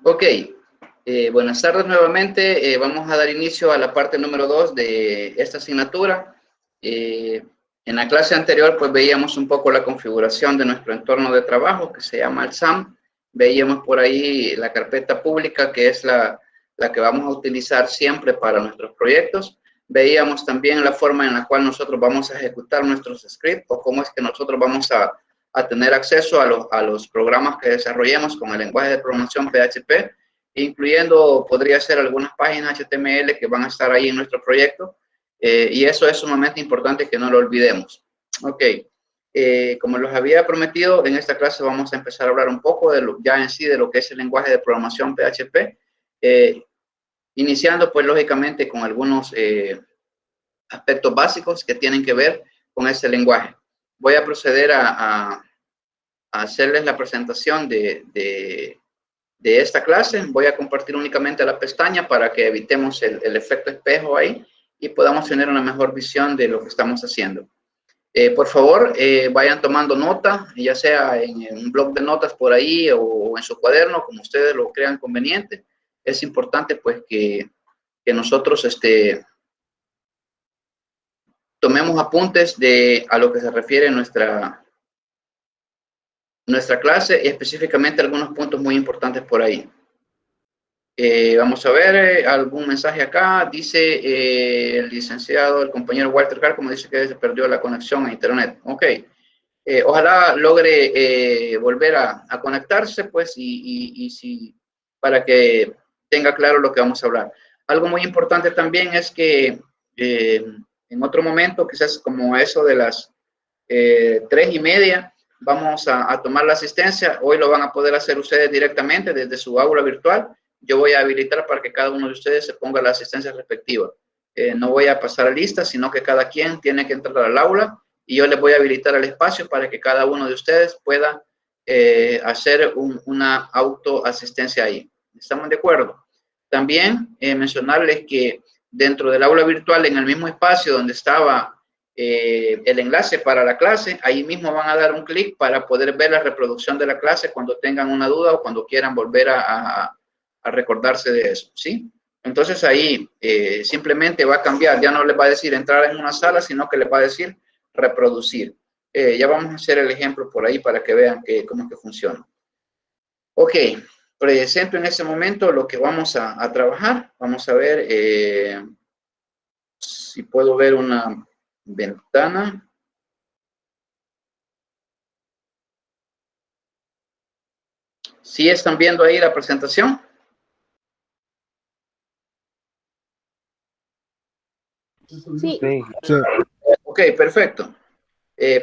Ok, buenas tardes nuevamente. Vamos a dar inicio a la parte número 2 de esta asignatura. En la clase anterior, pues veíamos un poco la configuración de nuestro entorno de trabajo, que se llama el SAM. Veíamos por ahí la carpeta pública, que es la que vamos a utilizar siempre para nuestros proyectos. Veíamos también la forma en la cual nosotros vamos a ejecutar nuestros scripts o cómo es que nosotros vamos a tener acceso a los programas que desarrollemos con el lenguaje de programación PHP, incluyendo, podría ser algunas páginas HTML que van a estar ahí en nuestro proyecto, y eso es sumamente importante que no lo olvidemos. Ok, como los había prometido, en esta clase vamos a empezar a hablar un poco de ya en sí de lo que es el lenguaje de programación PHP, iniciando pues lógicamente con algunos aspectos básicos que tienen que ver con ese lenguaje. Voy a proceder a hacerles la presentación de esta clase. Voy a compartir únicamente la pestaña para que evitemos el efecto espejo ahí y podamos tener una mejor visión de lo que estamos haciendo. Por favor, vayan tomando nota, ya sea en un blog de notas por ahí o en su cuaderno, como ustedes lo crean conveniente. Es importante pues que nosotros tomemos apuntes a lo que se refiere nuestra clase y específicamente algunos puntos muy importantes por ahí. Vamos a ver algún mensaje acá. Dice el licenciado, el compañero Walter Carr, como dice que se perdió la conexión a internet. Ok. Ojalá logre volver a conectarse, pues, para que tenga claro lo que vamos a hablar. Algo muy importante también es que en otro momento, quizás como eso de las 3:30, vamos a tomar la asistencia. Hoy lo van a poder hacer ustedes directamente desde su aula virtual. Yo voy a habilitar para que cada uno de ustedes se ponga la asistencia respectiva. No voy a pasar a lista, sino que cada quien tiene que entrar al aula y yo les voy a habilitar el espacio para que cada uno de ustedes pueda hacer una autoasistencia ahí. ¿Estamos de acuerdo? También mencionarles que dentro del aula virtual, en el mismo espacio donde estaba el enlace para la clase, ahí mismo van a dar un clic para poder ver la reproducción de la clase cuando tengan una duda o cuando quieran volver a recordarse de eso, ¿sí? Entonces ahí simplemente va a cambiar, ya no les va a decir entrar en una sala, sino que les va a decir reproducir. Ya vamos a hacer el ejemplo por ahí para que vean cómo es que funciona. Ok, presento en este momento lo que vamos a trabajar. Vamos a ver si puedo ver una ventana. ¿Sí están viendo ahí la presentación? Sí. Sí. Ok, perfecto.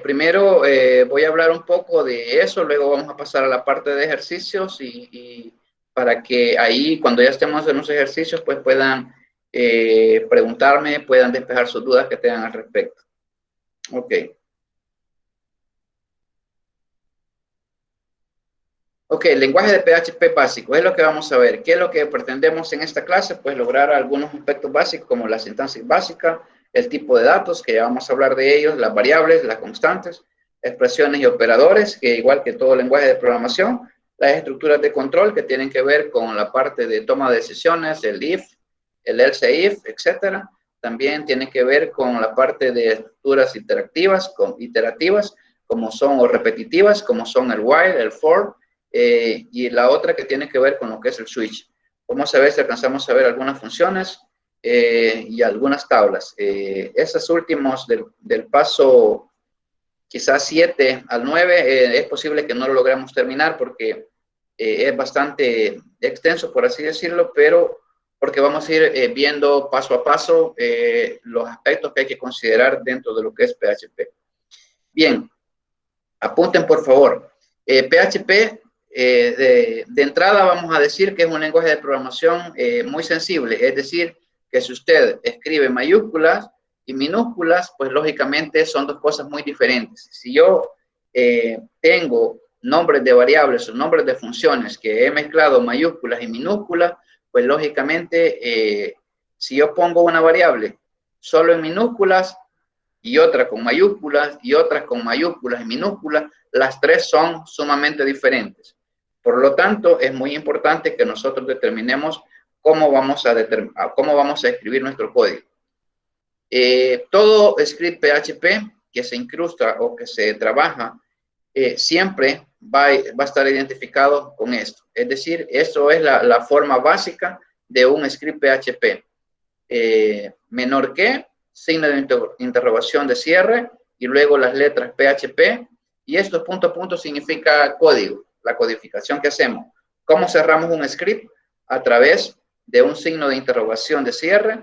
Primero voy a hablar un poco de eso, luego vamos a pasar a la parte de ejercicios y para que ahí cuando ya estemos en los ejercicios pues puedan preguntarme, puedan despejar sus dudas que tengan al respecto. Ok. Ok, lenguaje de PHP básico, es lo que vamos a ver. ¿Qué es lo que pretendemos en esta clase? Pues lograr algunos aspectos básicos como la sintaxis básica, el tipo de datos, que ya vamos a hablar de ellos, las variables, las constantes, expresiones y operadores, que igual que todo lenguaje de programación, las estructuras de control que tienen que ver con la parte de toma de decisiones, el if, el else if, etcétera. También tiene que ver con la parte de estructuras iterativas, como son o repetitivas, como son el while, el for, y la otra que tiene que ver con lo que es el switch. Vamos a ver si alcanzamos a ver algunas funciones y algunas tablas. Esos últimos del paso quizás 7 al 9, es posible que no lo logremos terminar porque es bastante extenso, por así decirlo, pero porque vamos a ir viendo paso a paso los aspectos que hay que considerar dentro de lo que es PHP. Bien, apunten por favor. PHP de entrada vamos a decir que es un lenguaje de programación muy sensible, es decir, que si usted escribe mayúsculas y minúsculas, pues lógicamente son dos cosas muy diferentes. Si yo tengo nombres de variables o nombres de funciones que he mezclado mayúsculas y minúsculas, pues lógicamente si yo pongo una variable solo en minúsculas y otra con mayúsculas y otras con mayúsculas y minúsculas, las tres son sumamente diferentes. Por lo tanto, es muy importante que nosotros determinemos cómo vamos a escribir nuestro código. Todo script PHP que se incrusta o que se trabaja siempre va a estar identificado con esto. Es decir, esto es la forma básica de un script PHP. Menor que, signo de interrogación de cierre y luego las letras PHP. Y esto punto a punto significa código, la codificación que hacemos. ¿Cómo cerramos un script? A través de un signo de interrogación de cierre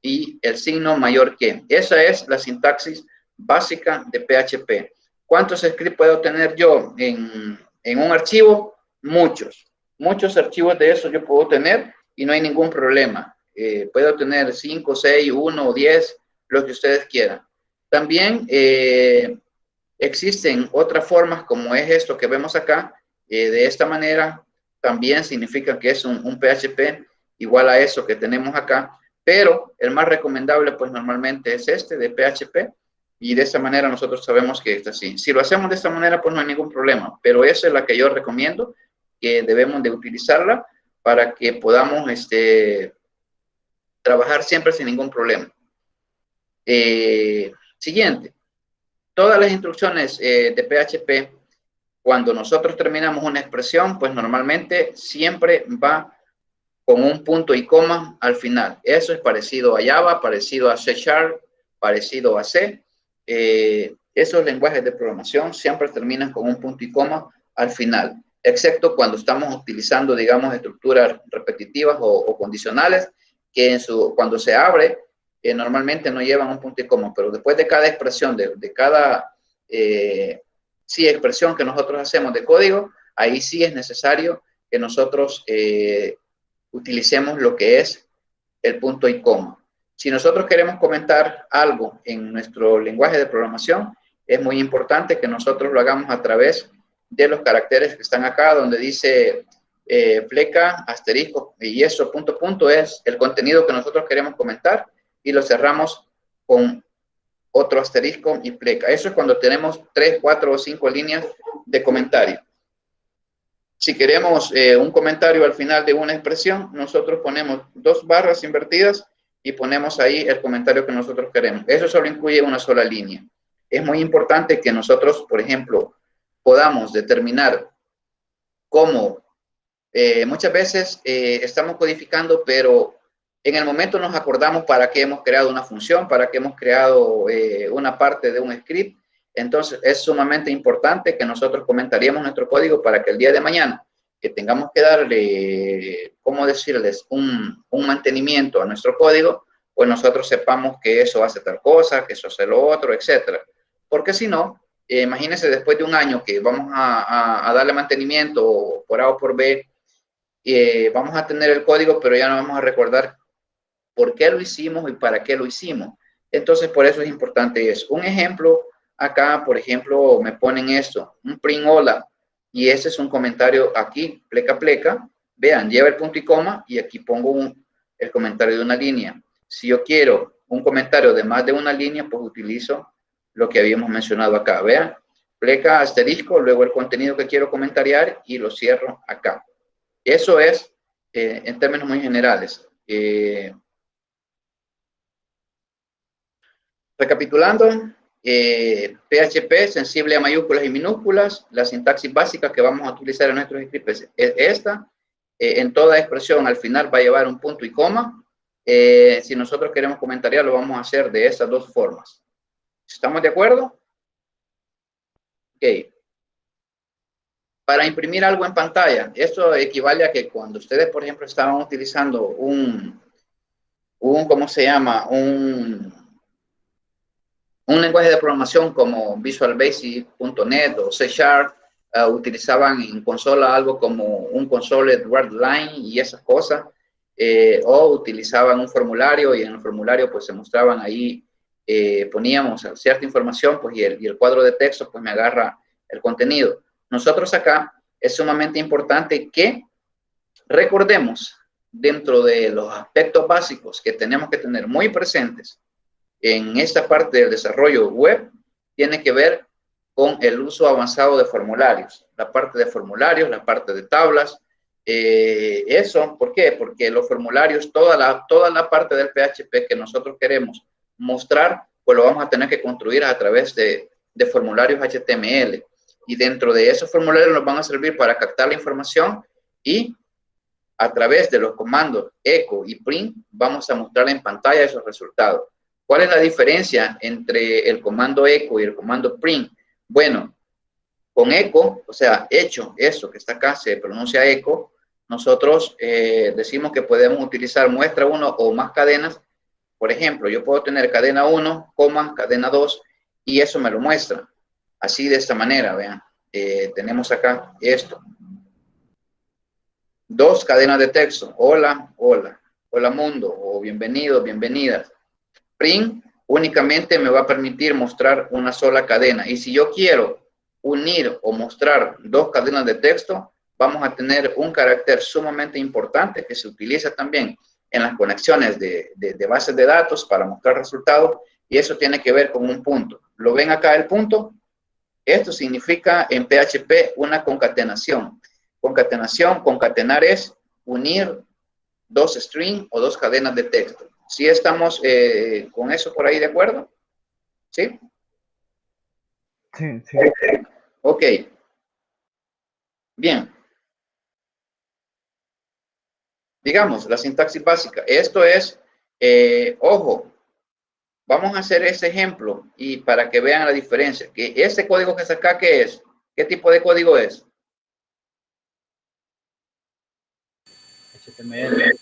y el signo mayor que. Esa es la sintaxis básica de PHP. ¿Cuántos scripts puedo tener yo en un archivo? Muchos. Muchos archivos de eso yo puedo tener y no hay ningún problema. Puedo tener 5, 6, 1 o 10, lo que ustedes quieran. También existen otras formas, como es esto que vemos acá. De esta manera también significa que es un PHP igual a eso que tenemos acá, pero el más recomendable pues normalmente es este de PHP, y de esta manera nosotros sabemos que está así. Si lo hacemos de esta manera pues no hay ningún problema, pero esa es la que yo recomiendo, que debemos de utilizarla para que podamos trabajar siempre sin ningún problema. Siguiente. Todas las instrucciones de PHP, cuando nosotros terminamos una expresión, pues normalmente siempre va con un punto y coma al final. Eso es parecido a Java, parecido a C#, parecido a C. Esos lenguajes de programación siempre terminan con un punto y coma al final, excepto cuando estamos utilizando, digamos, estructuras repetitivas o condicionales, que cuando se abre, normalmente no llevan un punto y coma, pero después de cada expresión, de cada expresión que nosotros hacemos de código, ahí sí es necesario que nosotros utilicemos lo que es el punto y coma. Si nosotros queremos comentar algo en nuestro lenguaje de programación, es muy importante que nosotros lo hagamos a través de los caracteres que están acá, donde dice pleca, asterisco, y eso, punto, punto, es el contenido que nosotros queremos comentar, y lo cerramos con otro asterisco y pleca. Eso es cuando tenemos 3, 4 o 5 líneas de comentario. Si queremos un comentario al final de una expresión, nosotros ponemos 2 barras invertidas y ponemos ahí el comentario que nosotros queremos. Eso solo incluye una sola línea. Es muy importante que nosotros, por ejemplo, podamos determinar cómo muchas veces estamos codificando, pero en el momento nos acordamos para qué hemos creado una función, para qué hemos creado una parte de un script. Entonces, es sumamente importante que nosotros comentaríamos nuestro código para que el día de mañana que tengamos que darle, ¿cómo decirles?, un mantenimiento a nuestro código, pues nosotros sepamos que eso hace tal cosa, que eso hace lo otro, etcétera. Porque si no, imagínense después de un año que vamos a darle mantenimiento por A o por B, vamos a tener el código, pero ya no vamos a recordar por qué lo hicimos y para qué lo hicimos. Entonces, por eso es importante eso. Un ejemplo, acá, por ejemplo, me ponen esto, un print hola, y ese es un comentario aquí, pleca, pleca. Vean, lleva el punto y coma, y aquí pongo el comentario de una línea. Si yo quiero un comentario de más de una línea, pues utilizo lo que habíamos mencionado acá. Vean, pleca, asterisco, luego el contenido que quiero comentariar, y lo cierro acá. Eso es, en términos muy generales. Recapitulando, PHP sensible a mayúsculas y minúsculas. La sintaxis básica que vamos a utilizar en nuestros scripts es esta. En toda expresión al final va a llevar un punto y coma. Si nosotros queremos comentariar, lo vamos a hacer de esas 2 formas. ¿Estamos de acuerdo? Ok. Para imprimir algo en pantalla, esto equivale a que cuando ustedes, por ejemplo, estaban utilizando ¿cómo se llama? Un lenguaje de programación como Visual Basic.net o C#, utilizaban en consola algo como un console WordLine y esas cosas, o utilizaban un formulario, y en el formulario pues se mostraban ahí, poníamos cierta información, pues y el cuadro de texto pues me agarra el contenido. Nosotros acá es sumamente importante que recordemos, dentro de los aspectos básicos que tenemos que tener muy presentes en esta parte del desarrollo web, tiene que ver con el uso avanzado de formularios, la parte de formularios, la parte de tablas. Eso, ¿por qué? Porque los formularios, toda la parte del PHP que nosotros queremos mostrar, pues lo vamos a tener que construir a través de formularios HTML. Y dentro de esos formularios nos van a servir para captar la información y a través de los comandos echo y print vamos a mostrar en pantalla esos resultados. ¿Cuál es la diferencia entre el comando echo y el comando print? Bueno, con echo, o sea, hecho, eso que está acá se pronuncia echo, nosotros decimos que podemos utilizar muestra 1 o más cadenas. Por ejemplo, yo puedo tener cadena 1, cadena 2, y eso me lo muestra. Así de esta manera, vean. Tenemos acá esto. 2 cadenas de texto. Hola, hola. Hola mundo, o bienvenidos, bienvenidas. Print únicamente me va a permitir mostrar una sola cadena. Y si yo quiero unir o mostrar 2 cadenas de texto, vamos a tener un carácter sumamente importante que se utiliza también en las conexiones de bases de datos para mostrar resultados, y eso tiene que ver con un punto. ¿Lo ven acá el punto? Esto significa en PHP una concatenación. Concatenación, concatenar es unir 2 strings o 2 cadenas de texto. ¿Sí estamos con eso por ahí de acuerdo? ¿Sí? Sí, sí. Ok. Bien. Digamos, la sintaxis básica. Esto es, ojo, vamos a hacer ese ejemplo y para que vean la diferencia. Que ese código que está acá, ¿qué es? ¿Qué tipo de código es? HTML.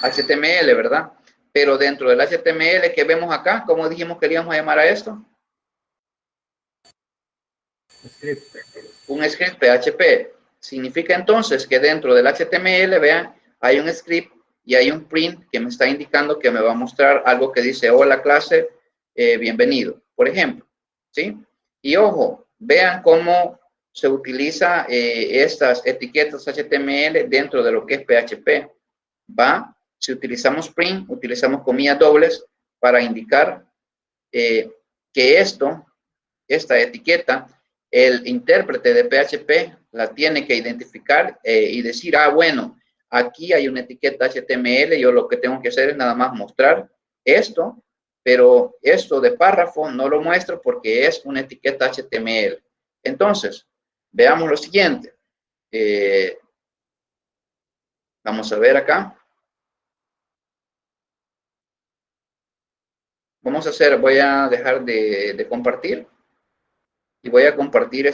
HTML, ¿verdad? Pero dentro del HTML que vemos acá, ¿cómo dijimos que queríamos llamar a esto? Script. Un script PHP. Significa entonces que dentro del HTML, vean, hay un script y hay un print que me está indicando que me va a mostrar algo que dice, hola clase, bienvenido, por ejemplo, ¿sí? Y ojo, vean cómo se utiliza estas etiquetas HTML dentro de lo que es PHP. Va, si utilizamos print, utilizamos comillas dobles para indicar que esta etiqueta, el intérprete de PHP la tiene que identificar y decir, ah, bueno, aquí hay una etiqueta HTML, yo lo que tengo que hacer es nada más mostrar esto, pero esto de párrafo no lo muestro porque es una etiqueta HTML. Entonces, veamos lo siguiente. Vamos a ver acá. Vamos a hacer, voy a dejar de compartir y voy a compartir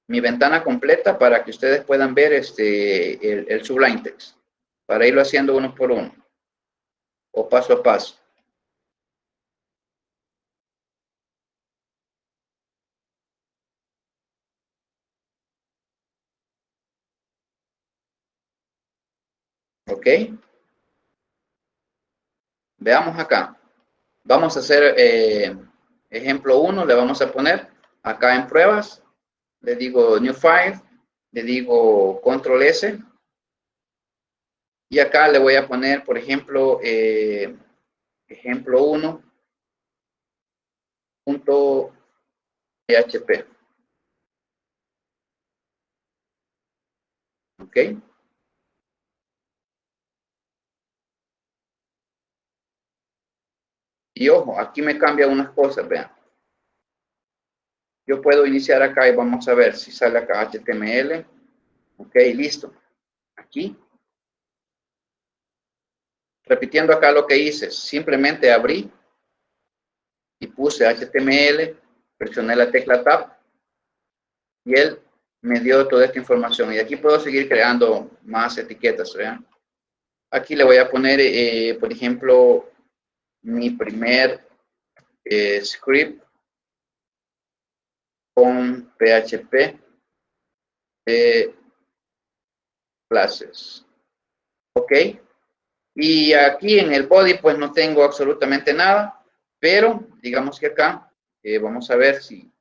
mi ventana completa para que ustedes puedan ver el Sublime Text, para irlo haciendo uno por uno o paso a paso. ¿Ok? Veamos acá. Vamos a hacer ejemplo 1, le vamos a poner acá en pruebas, le digo New File, le digo Control S, y acá le voy a poner, por ejemplo, ejemplo 1.php. ¿Ok? Y ojo, aquí me cambia unas cosas, vean. Yo puedo iniciar acá y vamos a ver si sale acá HTML. Ok, listo. Aquí. Repitiendo acá lo que hice, simplemente abrí y puse HTML, presioné la tecla Tab y él me dio toda esta información. Y aquí puedo seguir creando más etiquetas, ¿vean? Aquí le voy a poner, por ejemplo, mi primer script con PHP clases. ¿Ok? Y aquí en el body pues no tengo absolutamente nada, pero digamos que acá vamos a ver si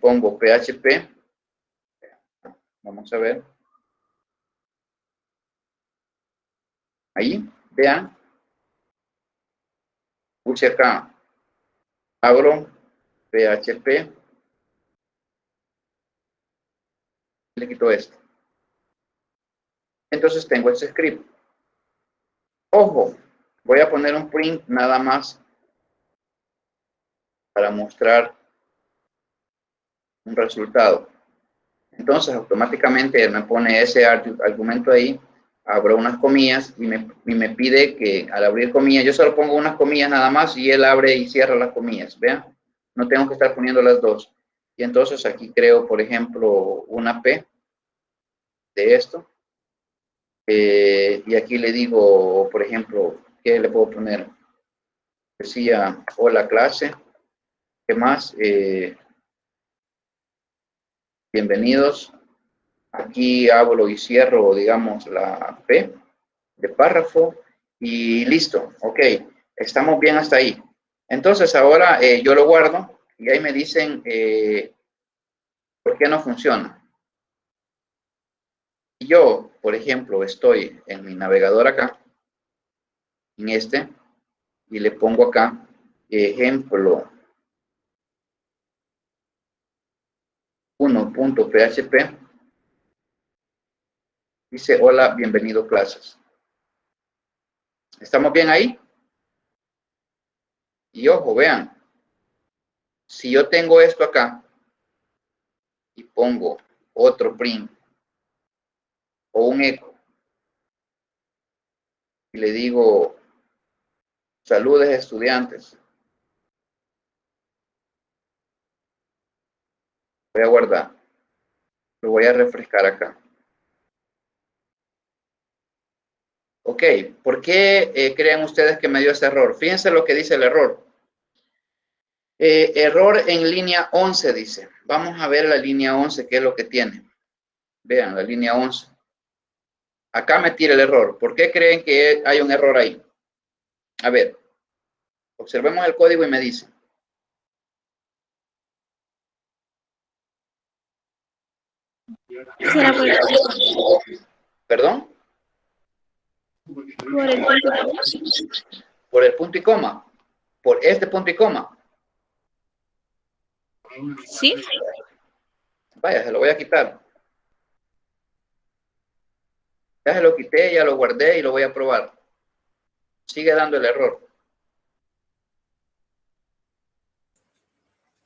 pongo PHP. Vamos a ver. Ahí, vean. Puse acá. Abro PHP. Le quito esto. Entonces tengo este script. Ojo, voy a poner un print nada más para mostrar un resultado. Entonces automáticamente él me pone ese argumento ahí, abro unas comillas y me pide que al abrir comillas, yo solo pongo unas comillas nada más y él abre y cierra las comillas, vean, no tengo que estar poniendo las dos. Y entonces aquí creo, por ejemplo, una P de esto. Y aquí le digo, por ejemplo, ¿qué le puedo poner? Decía, hola clase, ¿qué más? Bienvenidos. Aquí abro y cierro, digamos, la P de párrafo y listo. Ok, estamos bien hasta ahí. Entonces ahora yo lo guardo y ahí me dicen por qué no funciona. Yo, por ejemplo, estoy en mi navegador acá, en este, y le pongo acá, ejemplo 1.php, dice, hola, bienvenido clases. ¿Estamos bien ahí? Y ojo, vean, si yo tengo esto acá y pongo otro print o un eco y le digo, saludos estudiantes, voy a guardar, lo voy a refrescar acá. Ok, ¿por qué creen ustedes que me dio ese error? Fíjense lo que dice el error. Error en línea 11, dice. Vamos a ver la línea 11, qué es lo que tiene. Vean, la línea 11. Acá me tira el error. ¿Por qué creen que hay un error ahí? A ver, observemos el código y me dice. ¿Será ¿Perdón? por el punto y coma? Por el punto y coma. Por este punto y coma. Sí. Vaya, se lo voy a quitar. Ya se lo quité, ya lo guardé y lo voy a probar. Sigue dando el error.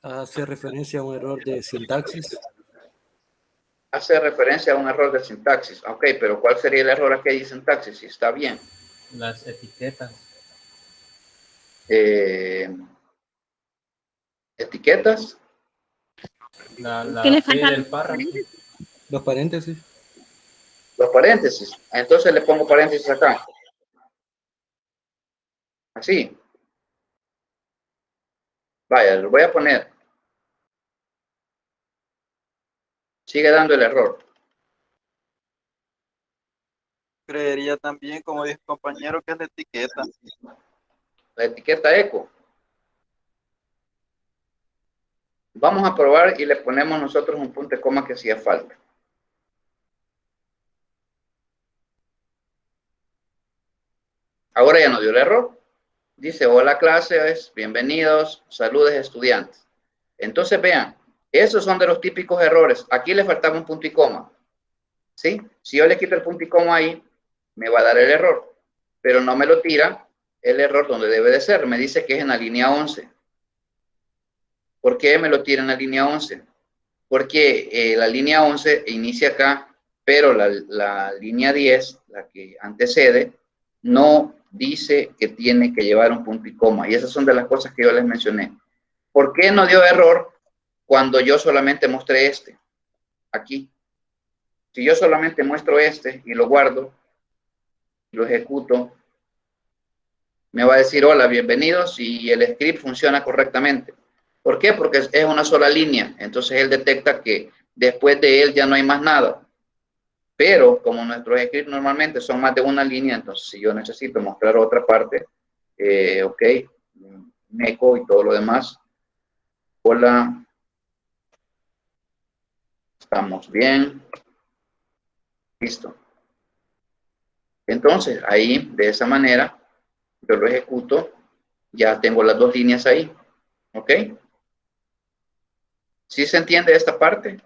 Hace referencia a un error de sintaxis. Hace referencia a un error de sintaxis. Ok, pero ¿cuál sería el error aquí de sintaxis? Si está bien. Las etiquetas. Etiquetas. La ¿Qué le P falta? del párrafo. Los paréntesis. Los paréntesis. Entonces le pongo paréntesis acá. Así. Vaya, lo voy a poner. Sigue dando el error. Creería también, como dice el compañero, que es la etiqueta. La etiqueta eco. Vamos a probar y le ponemos nosotros un punto y coma que hacía falta. Ahora ya no dio el error. Dice, hola clases, bienvenidos, saludos estudiantes. Entonces vean, esos son de los típicos errores. Aquí le faltaba un punto y coma. ¿Sí? Si yo le quito el punto y coma ahí, me va a dar el error. Pero no me lo tira el error donde debe de ser. Me dice que es en la línea 11. ¿Por qué me lo tira en la línea 11? Porque la línea 11 inicia acá, pero la línea 10, la que antecede, no dice que tiene que llevar un punto y coma. Y esas son de las cosas que yo les mencioné. ¿Por qué no dio error cuando yo solamente mostré este? Aquí. Si yo solamente muestro este y lo guardo, lo ejecuto, me va a decir hola, bienvenidos y el script funciona correctamente. ¿Por qué? Porque es una sola línea. Entonces él detecta que después de él ya no hay más nada. Pero como nuestros scripts normalmente son más de una línea, entonces si yo necesito mostrar otra parte, ok, un eco y todo lo demás. Hola, estamos bien. Listo. Entonces ahí, de esa manera, yo lo ejecuto, ya tengo las dos líneas ahí. ¿Ok? ¿Sí se entiende esta parte?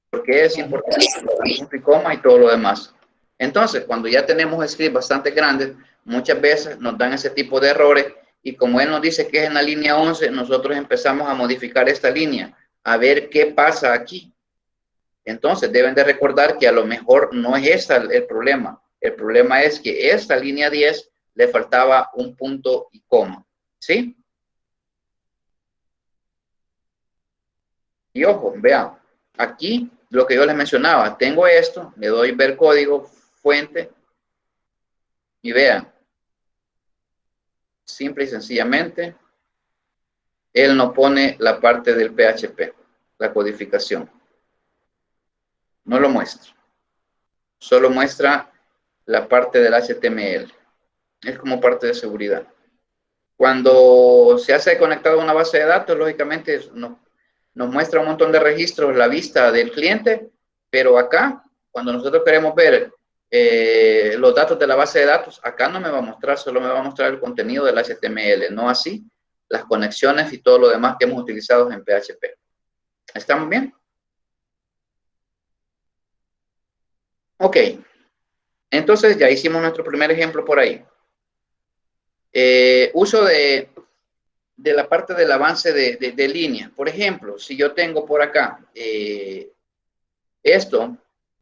Porque es importante el punto y coma y todo lo demás. Entonces, cuando ya tenemos scripts bastante grandes, muchas veces nos dan ese tipo de errores y como él nos dice que es en la línea 11, nosotros empezamos a modificar esta línea, a ver qué pasa aquí. Entonces, deben de recordar que a lo mejor no es ese el problema. El problema es que esta línea 10 le faltaba un punto y coma. ¿Sí? Y ojo, vean, aquí lo que yo les mencionaba, tengo esto, le doy ver código, fuente, y vean, simple y sencillamente, él no pone la parte del PHP, la codificación. No lo muestra. Solo muestra la parte del HTML. Es como parte de seguridad. Cuando se hace conectado a una base de datos, lógicamente nos muestra un montón de registros, la vista del cliente, pero acá, cuando nosotros queremos ver los datos de la base de datos, acá no me va a mostrar, solo me va a mostrar el contenido del HTML, no así las conexiones y todo lo demás que hemos utilizado en PHP. ¿Estamos bien? Ok. Entonces ya hicimos nuestro primer ejemplo por ahí. Uso de la parte del avance de línea. Por ejemplo, si yo tengo por acá esto,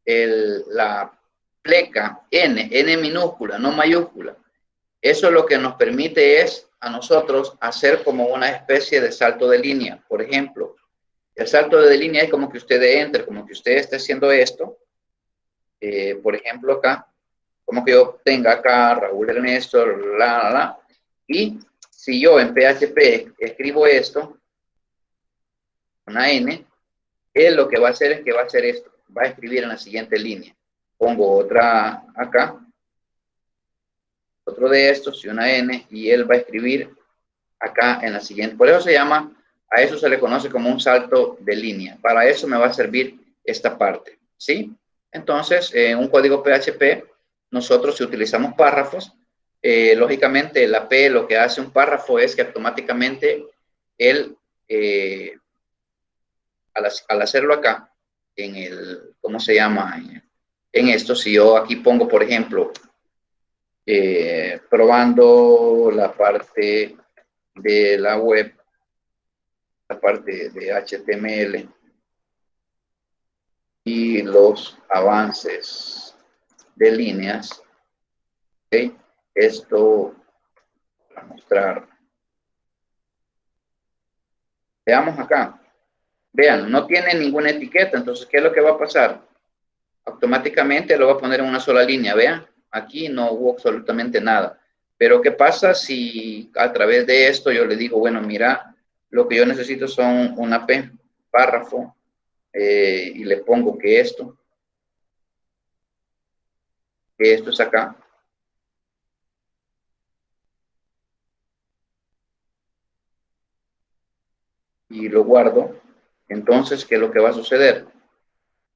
la pleca N minúscula, no mayúscula, eso lo que nos permite es a nosotros hacer como una especie de salto de línea. Por ejemplo, el salto de línea es como que usted entre, como que usted esté haciendo esto. Por ejemplo, acá, como que yo tenga acá Raúl Ernesto, y si yo en PHP escribo esto, una N, él lo que va a hacer es que va a hacer esto, va a escribir en la siguiente línea. Pongo otra acá, otro de estos y una N, y él va a escribir acá en la siguiente. Por eso se llama, a eso se le conoce como un salto de línea. Para eso me va a servir esta parte, ¿sí? Entonces, en un código PHP, nosotros si utilizamos párrafos, lógicamente la P lo que hace un párrafo es que automáticamente él, al hacerlo acá, en el, ¿cómo se llama? En esto, si yo aquí pongo, por ejemplo, probando la parte de la web, la parte de HTML y los avances de líneas, ¿okay? Esto para mostrar. Veamos acá. Vean, no tiene ninguna etiqueta, entonces, ¿qué es lo que va a pasar? Automáticamente lo va a poner en una sola línea, vean. Aquí no hubo absolutamente nada. Pero, ¿qué pasa si a través de esto yo le digo, bueno, mira, lo que yo necesito son una P, párrafo, y le pongo que esto es acá. Y lo guardo. Entonces, ¿qué es lo que va a suceder?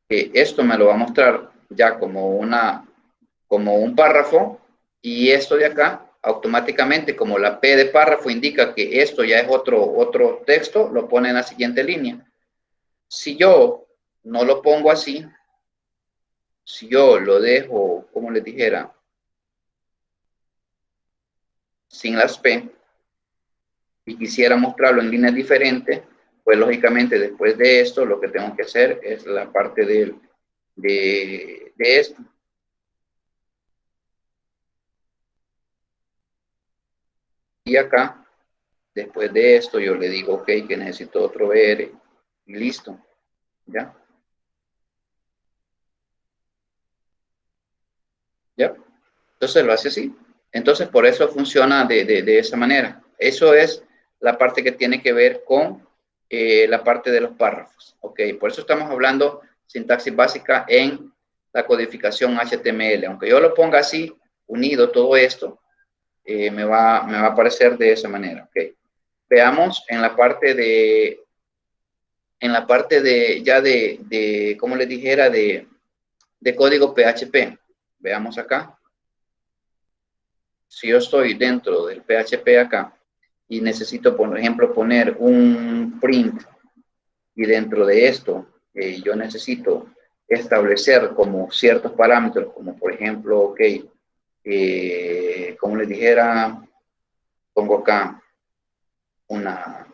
Que esto me lo va a mostrar ya como un párrafo, y esto de acá, automáticamente, como la P de párrafo indica que esto ya es otro texto, lo pone en la siguiente línea. Si yo no lo pongo así, si yo lo dejo, como les dijera, sin las P, y quisiera mostrarlo en líneas diferentes, pues lógicamente después de esto, lo que tengo que hacer es la parte de esto. Y acá, después de esto, yo le digo, ok, que necesito otro BR, y listo, ¿ya? ¿Ya? Entonces lo hace así. Entonces, por eso funciona de esa manera. Eso es la parte que tiene que ver con la parte de los párrafos. Ok, por eso estamos hablando sintaxis básica en la codificación HTML. Aunque yo lo ponga así, unido todo esto, me va a aparecer de esa manera. Ok, veamos en la parte como les dijera, de código PHP. Veamos acá. Si yo estoy dentro del PHP acá y necesito, por ejemplo, poner un print y dentro de esto yo necesito establecer como ciertos parámetros, como por ejemplo, ok, como les dijera, pongo acá una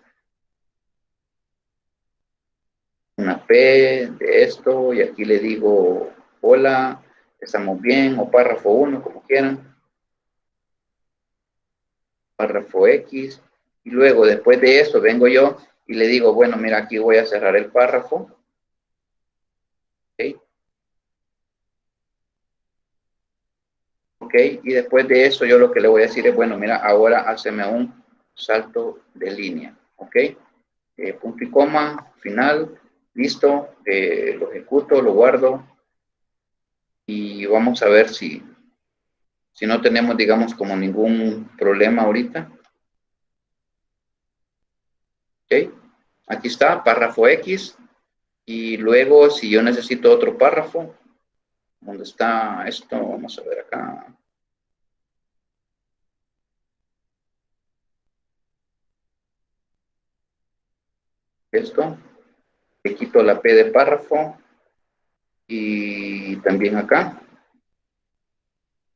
P de esto y aquí le digo hola, estamos bien, o párrafo 1, como quieran, párrafo X, y luego después de eso vengo yo y le digo, bueno, mira, aquí voy a cerrar el párrafo. Ok. Ok, y después de eso yo lo que le voy a decir es, bueno, mira, ahora haceme un salto de línea. Ok, punto y coma, final, listo, lo ejecuto, lo guardo y vamos a ver si no tenemos, digamos, como ningún problema ahorita. Ok, aquí está, párrafo X. Y luego, si yo necesito otro párrafo, ¿dónde está esto? Vamos a ver acá. Esto. Le quito la P de párrafo. Y también acá.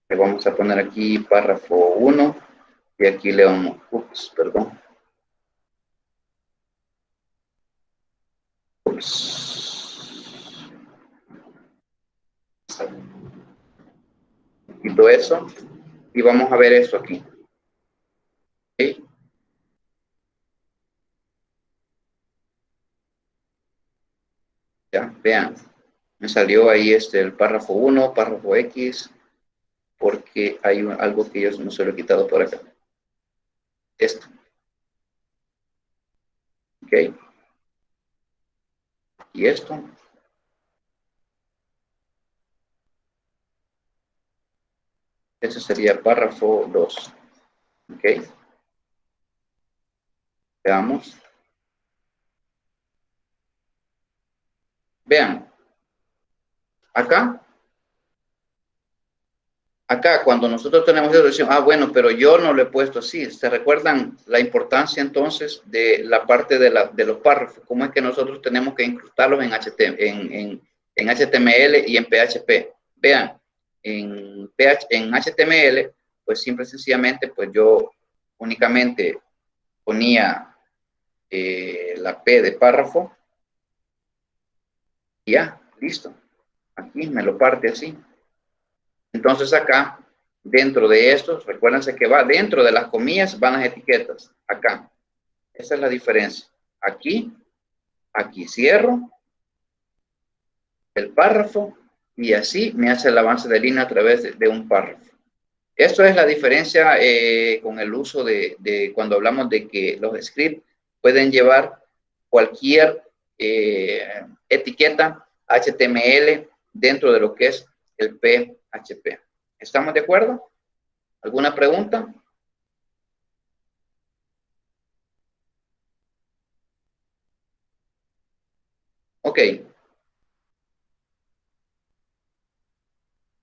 Le vamos a poner aquí párrafo 1. Y aquí le vamos, ups, perdón. Ups. Quito eso. Y vamos a ver esto aquí. ¿Okay? Ya, vean. Me salió ahí el párrafo 1, párrafo X, porque hay algo que yo no se lo he quitado por acá. Esto. Ok. Y esto. Ese sería párrafo 2. Ok. Veamos. Vean. Acá cuando nosotros tenemos esa decisión, bueno, pero yo no lo he puesto así. ¿Se recuerdan la importancia entonces de la parte de los párrafos? ¿Cómo es que nosotros tenemos que incrustarlos en HTML y en PHP? Vean, en HTML, pues simple y sencillamente, pues yo únicamente ponía la P de párrafo y ya, listo. Aquí me lo parte así. Entonces acá, dentro de estos, recuérdense que va dentro de las comillas, van las etiquetas. Acá. Esa es la diferencia. Aquí cierro el párrafo y así me hace el avance de línea a través de un párrafo. Esto es la diferencia con el uso de cuando hablamos de que los scripts pueden llevar cualquier etiqueta HTML dentro de lo que es el PHP. ¿Estamos de acuerdo? ¿Alguna pregunta? Ok.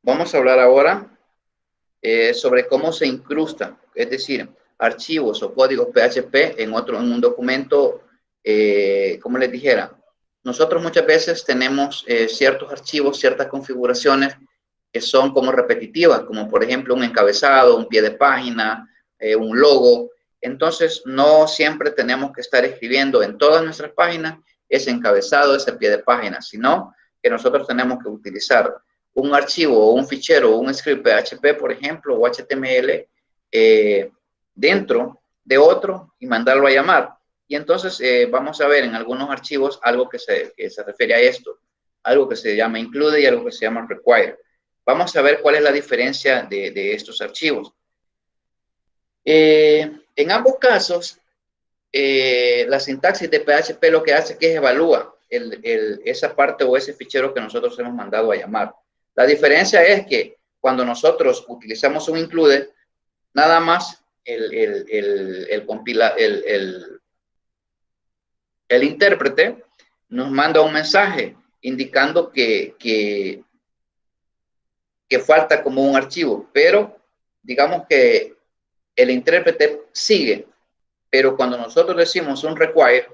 Vamos a hablar ahora sobre cómo se incrusta, es decir, archivos o códigos PHP en un documento, como les dijera. Nosotros muchas veces tenemos ciertos archivos, ciertas configuraciones que son como repetitivas, como por ejemplo un encabezado, un pie de página, un logo. Entonces, no siempre tenemos que estar escribiendo en todas nuestras páginas ese encabezado, ese pie de página, sino que nosotros tenemos que utilizar un archivo o un fichero o un script PHP, por ejemplo, o HTML, dentro de otro y mandarlo a llamar. Y entonces vamos a ver en algunos archivos algo que se refiere a esto, algo que se llama include y algo que se llama require. Vamos a ver cuál es la diferencia de estos archivos. En ambos casos, la sintaxis de PHP lo que hace es que evalúa esa parte o ese fichero que nosotros hemos mandado a llamar. La diferencia es que cuando nosotros utilizamos un include, nada más el intérprete nos manda un mensaje indicando que falta como un archivo, pero digamos que el intérprete sigue Pero cuando nosotros decimos un require,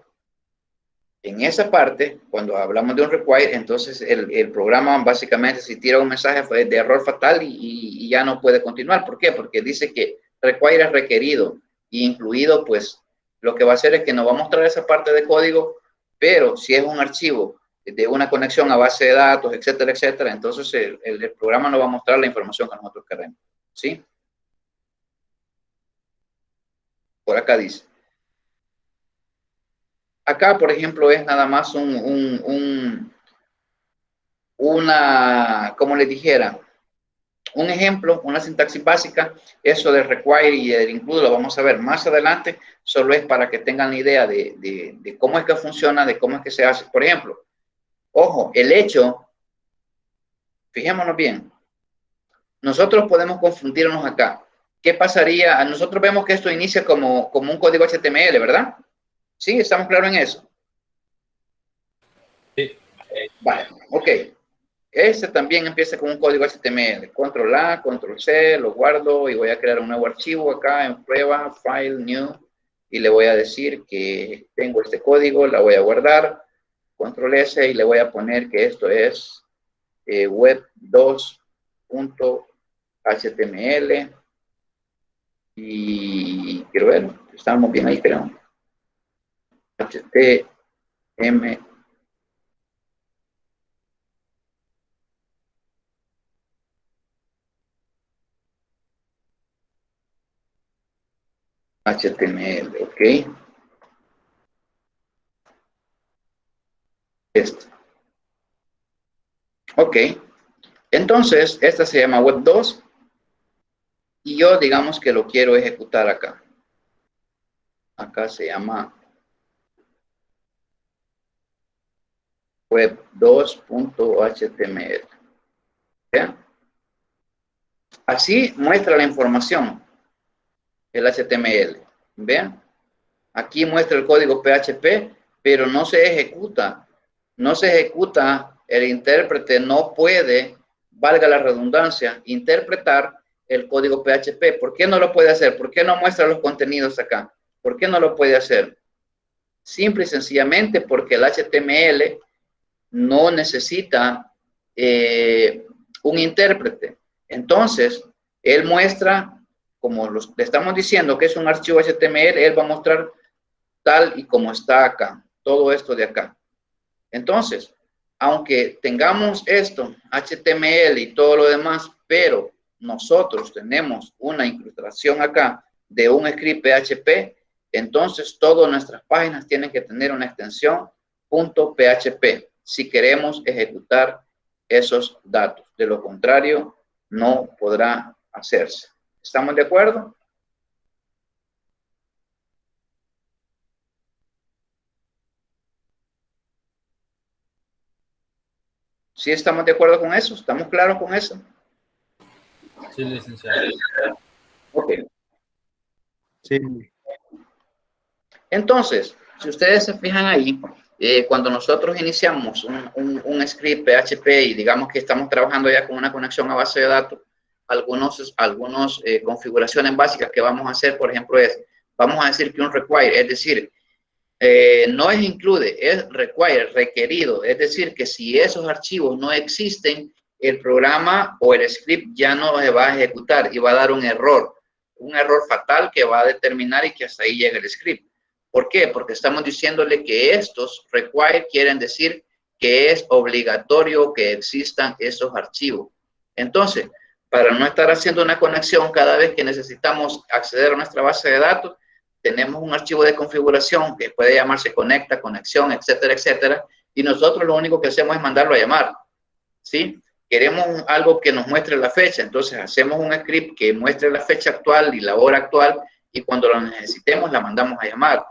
en esa parte, cuando hablamos de un require, entonces el programa básicamente si tira un mensaje de error fatal y ya no puede continuar. ¿Por qué? Porque dice que require es requerido, incluido, pues lo que va a hacer es que nos va a mostrar esa parte de código, pero si es un archivo de una conexión a base de datos, etcétera, etcétera, entonces el programa nos va a mostrar la información que nosotros queremos. ¿Sí? Por acá dice. Acá, por ejemplo, es nada más como les dijera, un ejemplo, una sintaxis básica. Eso de require y el include lo vamos a ver más adelante, solo es para que tengan la idea de cómo es que funciona, de cómo es que se hace. Por ejemplo, ojo, el hecho, fijémonos bien, nosotros podemos confundirnos acá. ¿Qué pasaría? Nosotros vemos que esto inicia como un código HTML, ¿verdad? ¿Sí? ¿Estamos claros en eso? Sí. Vale, ok. Este también empieza con un código HTML. Control A, Control C, lo guardo y voy a crear un nuevo archivo acá en prueba, File, New, y le voy a decir que tengo este código, la voy a guardar, Control S y le voy a poner que esto es web2.html y quiero ver, estamos bien ahí, creo. HTML. HTML, ok. Esto. Ok. Entonces, esta se llama web2 y yo digamos que lo quiero ejecutar acá. Acá se llama web2.html. ¿Vean? Así muestra la información el HTML. ¿Vean? Aquí muestra el código PHP, pero no se ejecuta. No se ejecuta, el intérprete no puede, valga la redundancia, interpretar el código PHP. ¿Por qué no lo puede hacer? ¿Por qué no muestra los contenidos acá? ¿Por qué no lo puede hacer? Simple y sencillamente porque el HTML no necesita un intérprete. Entonces, él muestra, como le estamos diciendo que es un archivo HTML, él va a mostrar tal y como está acá, todo esto de acá. Entonces, aunque tengamos esto, HTML y todo lo demás, pero nosotros tenemos una incrustación acá de un script PHP, entonces todas nuestras páginas tienen que tener una extensión .php si queremos ejecutar esos datos. De lo contrario, no podrá hacerse. ¿Estamos de acuerdo? ¿Sí estamos de acuerdo con eso? ¿Estamos claros con eso? Sí, licenciado. Ok. Sí. Entonces, si ustedes se fijan ahí, cuando nosotros iniciamos un script PHP y digamos que estamos trabajando ya con una conexión a base de datos, algunas configuraciones básicas que vamos a hacer, por ejemplo, vamos a decir que un require, es decir, no es include, es require, requerido, es decir, que si esos archivos no existen, el programa o el script ya no se va a ejecutar y va a dar un error fatal que va a determinar y que hasta ahí llega el script. ¿Por qué? Porque estamos diciéndole que estos require quieren decir que es obligatorio que existan esos archivos. Entonces, para no estar haciendo una conexión cada vez que necesitamos acceder a nuestra base de datos, tenemos un archivo de configuración que puede llamarse conecta, conexión, etcétera, etcétera, y nosotros lo único que hacemos es mandarlo a llamar, ¿sí? Queremos algo que nos muestre la fecha, entonces hacemos un script que muestre la fecha actual y la hora actual, y cuando lo necesitemos la mandamos a llamar.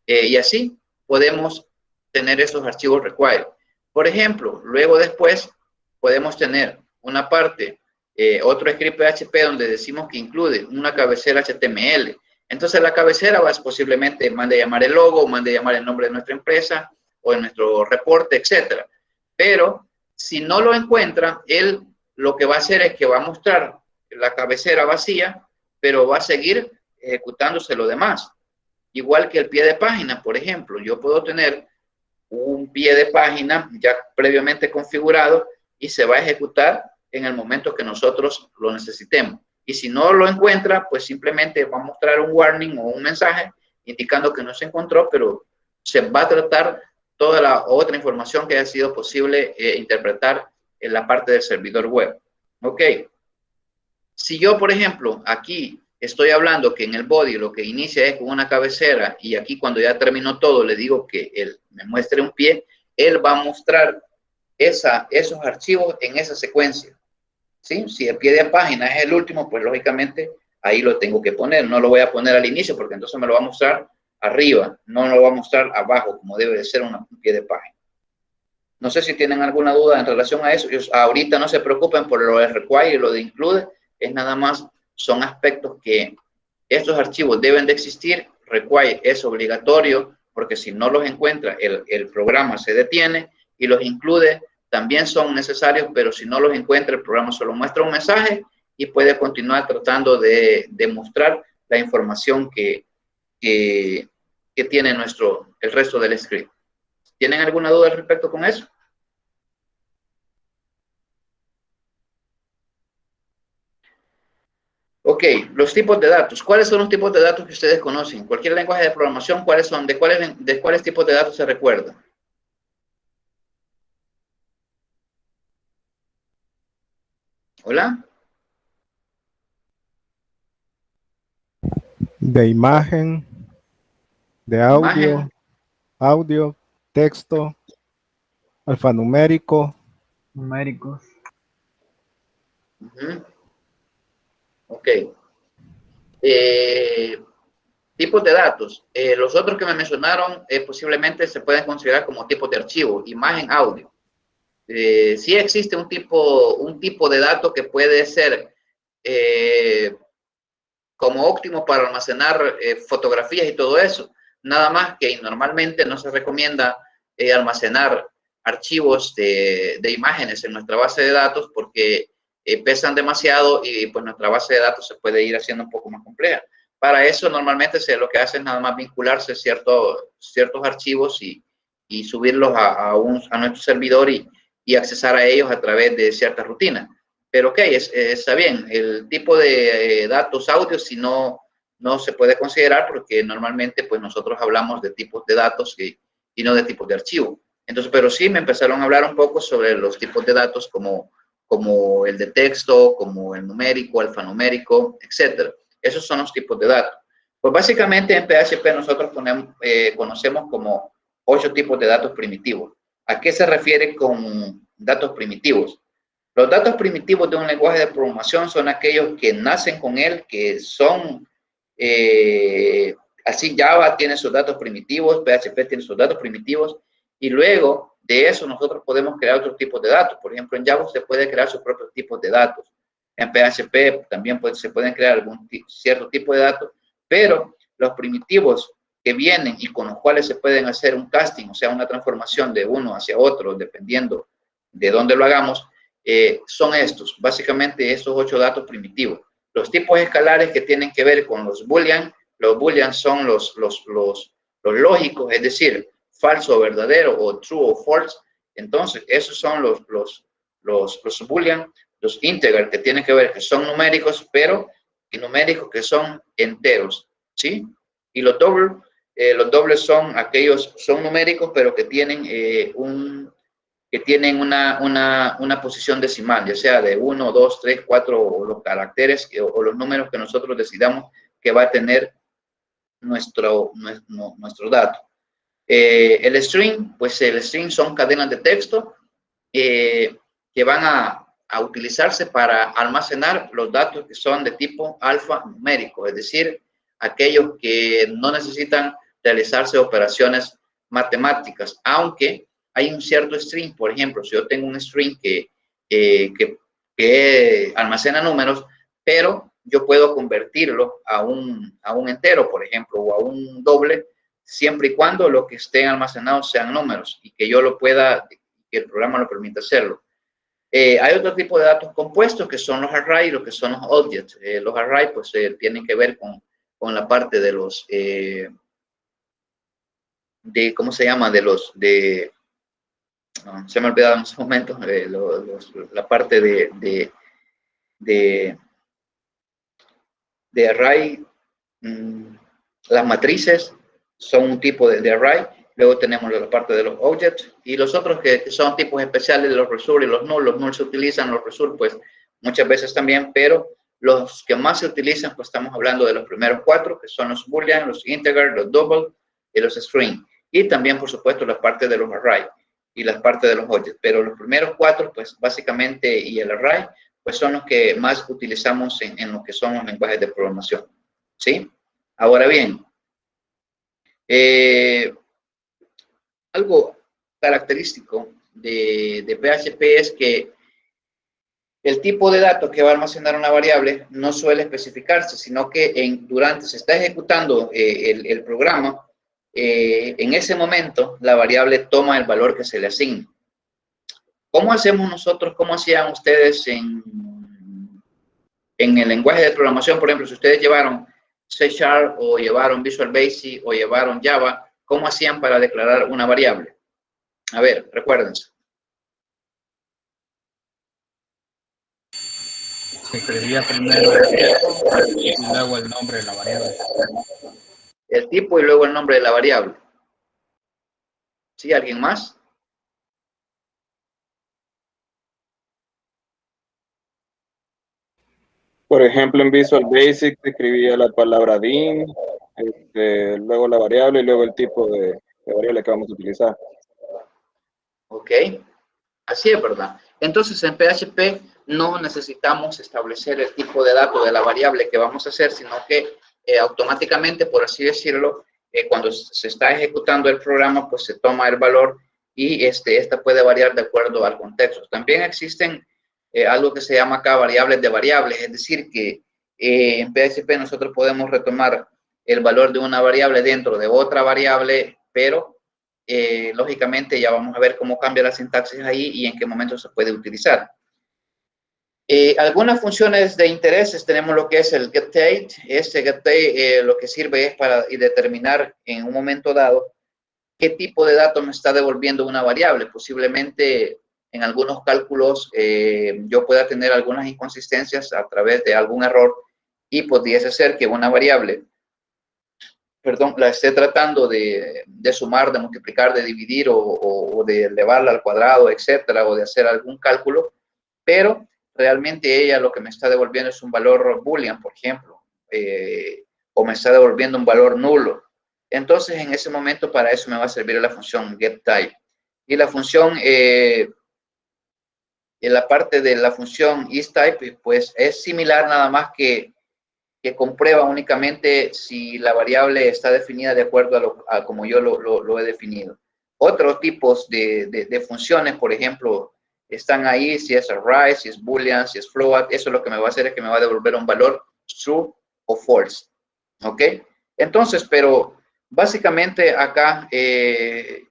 Y así podemos tener esos archivos require. Por ejemplo, luego después podemos tener una parte, otro script PHP donde decimos que incluye una cabecera HTML. Entonces la cabecera posiblemente mande a llamar el logo, mande a llamar el nombre de nuestra empresa o de nuestro reporte, etcétera. Pero si no lo encuentra, él lo que va a hacer es que va a mostrar la cabecera vacía, pero va a seguir ejecutándose lo demás. Igual que el pie de página, por ejemplo, yo puedo tener un pie de página ya previamente configurado y se va a ejecutar en el momento que nosotros lo necesitemos. Y si no lo encuentra, pues simplemente va a mostrar un warning o un mensaje indicando que no se encontró, pero se va a tratar toda la otra información que haya sido posible interpretar en la parte del servidor web. Ok. Si yo, por ejemplo, aquí estoy hablando que en el body lo que inicia es con una cabecera y aquí cuando ya terminó todo le digo que él me muestre un pie, él va a mostrar esos archivos en esa secuencia. ¿Sí? Si el pie de página es el último, pues lógicamente ahí lo tengo que poner. No lo voy a poner al inicio porque entonces me lo va a mostrar arriba, no lo va a mostrar abajo como debe de ser un pie de página. No sé si tienen alguna duda en relación a eso. Ahorita no se preocupen por lo de require y lo de include, es nada más, son aspectos que estos archivos deben de existir. Require es obligatorio porque si no los encuentra el programa se detiene, y los include también son necesarios, pero si no los encuentra el programa solo muestra un mensaje y puede continuar tratando de mostrar la información que tiene el resto del script. ¿Tienen alguna duda al respecto con eso? Ok, los tipos de datos. ¿Cuáles son los tipos de datos que ustedes conocen? Cualquier lenguaje de programación, ¿cuáles son? ¿De cuáles tipos de datos se recuerdan? ¿Hola? De imagen, de Imagen. audio, texto, alfanumérico. Numéricos. Ok. Tipos de datos. Los otros que me mencionaron posiblemente se pueden considerar como tipos de archivo, imagen, audio. Sí existe un tipo de dato que puede ser como óptimo para almacenar fotografías y todo eso. Nada más que normalmente no se recomienda almacenar archivos de imágenes en nuestra base de datos porque pesan demasiado y pues nuestra base de datos se puede ir haciendo un poco más compleja. Para eso normalmente lo que hace es nada más vincularse ciertos archivos y subirlos a nuestro servidor y accesar a ellos a través de ciertas rutinas. Pero ok, está bien, el tipo de datos audio si no se puede considerar porque normalmente pues nosotros hablamos de tipos de datos y no de tipos de archivo. Entonces, pero sí me empezaron a hablar un poco sobre los tipos de datos como el de texto, como el numérico, alfanumérico, etcétera. Esos son los tipos de datos. Pues básicamente en PHP nosotros conocemos como 8 tipos de datos primitivos. ¿A qué se refiere con datos primitivos? Los datos primitivos de un lenguaje de programación son aquellos que nacen con él, que son, así Java tiene sus datos primitivos, PHP tiene sus datos primitivos, y luego de eso nosotros podemos crear otros tipos de datos. Por ejemplo, en Java se puede crear sus propios tipos de datos. En PHP también se pueden crear cierto tipo de datos, pero los primitivos que vienen y con los cuales se pueden hacer un casting, o sea, una transformación de uno hacia otro, dependiendo de dónde lo hagamos, son estos, básicamente estos 8 datos primitivos. Los tipos escalares que tienen que ver con los boolean son los lógicos, es decir, falso o verdadero o true o false. Entonces, esos son los boolean, los integer que tienen que ver que son numéricos, pero numéricos que son enteros, ¿sí? Y los dobles son aquellos, son numéricos, pero que tienen una posición decimal, ya sea de 1, 2, 3, 4, o los caracteres o los números que nosotros decidamos que va a tener nuestro dato. El string, pues el string son cadenas de texto que van a utilizarse para almacenar los datos que son de tipo alfanumérico, es decir, aquellos que no necesitan realizarse operaciones matemáticas, aunque hay un cierto string. Por ejemplo, si yo tengo un string que almacena números, pero yo puedo convertirlo a un entero, por ejemplo, o a un doble, siempre y cuando lo que estén almacenados sean números y que yo lo pueda, que el programa lo permita hacerlo. Hay otro tipo de datos compuestos que son los arrays y lo que son los objects. Los arrays pues tienen que ver con la parte de ¿cómo se llama? Se me ha olvidado en esos momentos, la parte de array. Las matrices son un tipo de array. Luego tenemos la parte de los objects y los otros que son tipos especiales de los resource y los null. Los null se utilizan, los resource pues muchas veces también, pero los que más se utilizan, pues estamos hablando de los primeros 4, que son los boolean, los integer, los double y los string. Y también, por supuesto, la parte de los array y las partes de los objects. Pero los primeros 4, pues básicamente, y el array, pues son los que más utilizamos en lo que son los lenguajes de programación. ¿Sí? Ahora bien, algo característico de PHP es que el tipo de datos que va a almacenar una variable no suele especificarse, sino que durante se está ejecutando el programa, en ese momento la variable toma el valor que se le asigna. ¿Cómo hacemos nosotros? ¿Cómo hacían ustedes en el lenguaje de programación? Por ejemplo, si ustedes llevaron C# o llevaron Visual Basic o llevaron Java, ¿cómo hacían para declarar una variable? A ver, recuérdense. Se escribía primero el tipo y luego el nombre de la variable. El tipo y luego el nombre de la variable. ¿Sí? ¿Alguien más? Por ejemplo, en Visual Basic se escribía la palabra bin, luego la variable y luego el tipo de variable que vamos a utilizar. Ok, así es, ¿verdad? Entonces, en PHP no necesitamos establecer el tipo de datos de la variable que vamos a hacer, sino que automáticamente, por así decirlo, cuando se está ejecutando el programa, pues se toma el valor y esta puede variar de acuerdo al contexto. También existen algo que se llama acá variables de variables, es decir, que en PHP nosotros podemos retomar el valor de una variable dentro de otra variable, pero lógicamente ya vamos a ver cómo cambia la sintaxis ahí y en qué momento se puede utilizar. Algunas funciones de intereses tenemos lo que es el getDate. GetDate lo que sirve es para determinar en un momento dado qué tipo de datos me está devolviendo una variable. Posiblemente en algunos cálculos yo pueda tener algunas inconsistencias a través de algún error y pudiese ser que una variable, la esté tratando de sumar, de multiplicar, de dividir o de elevarla al cuadrado, etcétera, o de hacer algún cálculo, pero realmente ella lo que me está devolviendo es un valor boolean, por ejemplo, o me está devolviendo un valor nulo. Entonces, en ese momento, para eso me va a servir la función getType. Y la función, en la parte de la función isType, pues es similar, nada más que comprueba únicamente si la variable está definida de acuerdo a como yo lo he definido. Otros tipos de funciones, por ejemplo, están ahí, si es array, si es boolean, si es float. Eso lo que me va a hacer es que me va a devolver un valor true o false. ¿Ok? Entonces, pero básicamente acá en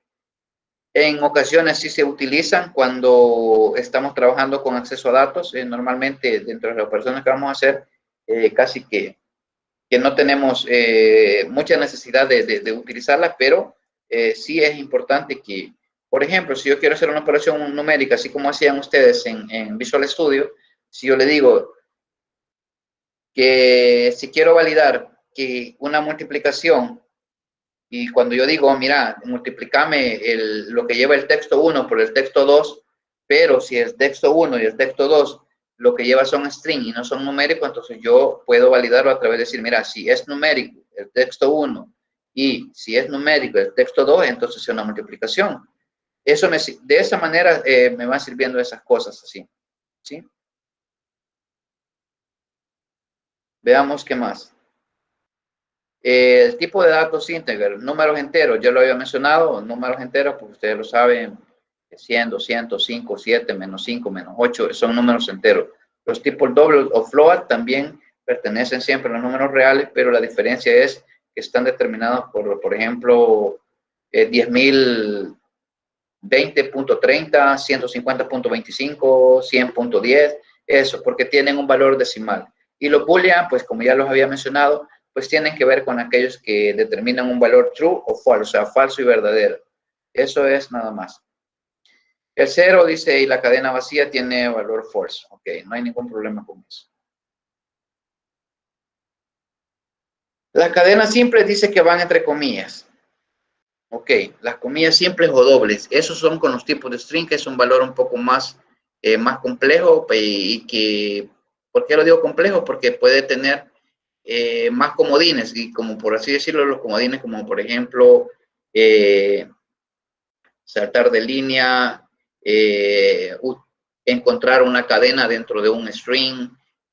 ocasiones sí se utilizan cuando estamos trabajando con acceso a datos. Normalmente dentro de las operaciones que vamos a hacer, casi que no tenemos mucha necesidad de utilizarlas, pero sí es importante que, por ejemplo, si yo quiero hacer una operación numérica, así como hacían ustedes en Visual Studio, si yo le digo que si quiero validar que una multiplicación, y cuando yo digo, mira, multiplícame lo que lleva el texto 1 por el texto 2, pero si el texto 1 y el texto 2 lo que lleva son string y no son numéricos, entonces yo puedo validarlo a través de decir, mira, si es numérico el texto 1 y si es numérico el texto 2, entonces es una multiplicación. De esa manera me van sirviendo esas cosas así. ¿Sí? Veamos qué más. El tipo de datos integer, números enteros, ya lo había mencionado, números enteros, pues ustedes lo saben, 100, 200, 5, 7, menos 5, menos 8, son números enteros. Los tipos double o float también pertenecen siempre a los números reales, pero la diferencia es que están determinados por ejemplo, 10.000, 20.30, 150.25, 100.10, eso, porque tienen un valor decimal. Y los boolean, pues como ya los había mencionado, pues tienen que ver con aquellos que determinan un valor true o false, o sea, falso y verdadero. Eso es nada más. El 0 dice, y la cadena vacía tiene valor false. Ok, no hay ningún problema con eso. Las cadenas simples dice que van entre comillas. Ok, las comillas simples o dobles, esos son con los tipos de string, que es un valor un poco más, más complejo y que, ¿por qué lo digo complejo? Porque puede tener más comodines y como por así decirlo, los comodines como por ejemplo saltar de línea, encontrar una cadena dentro de un string,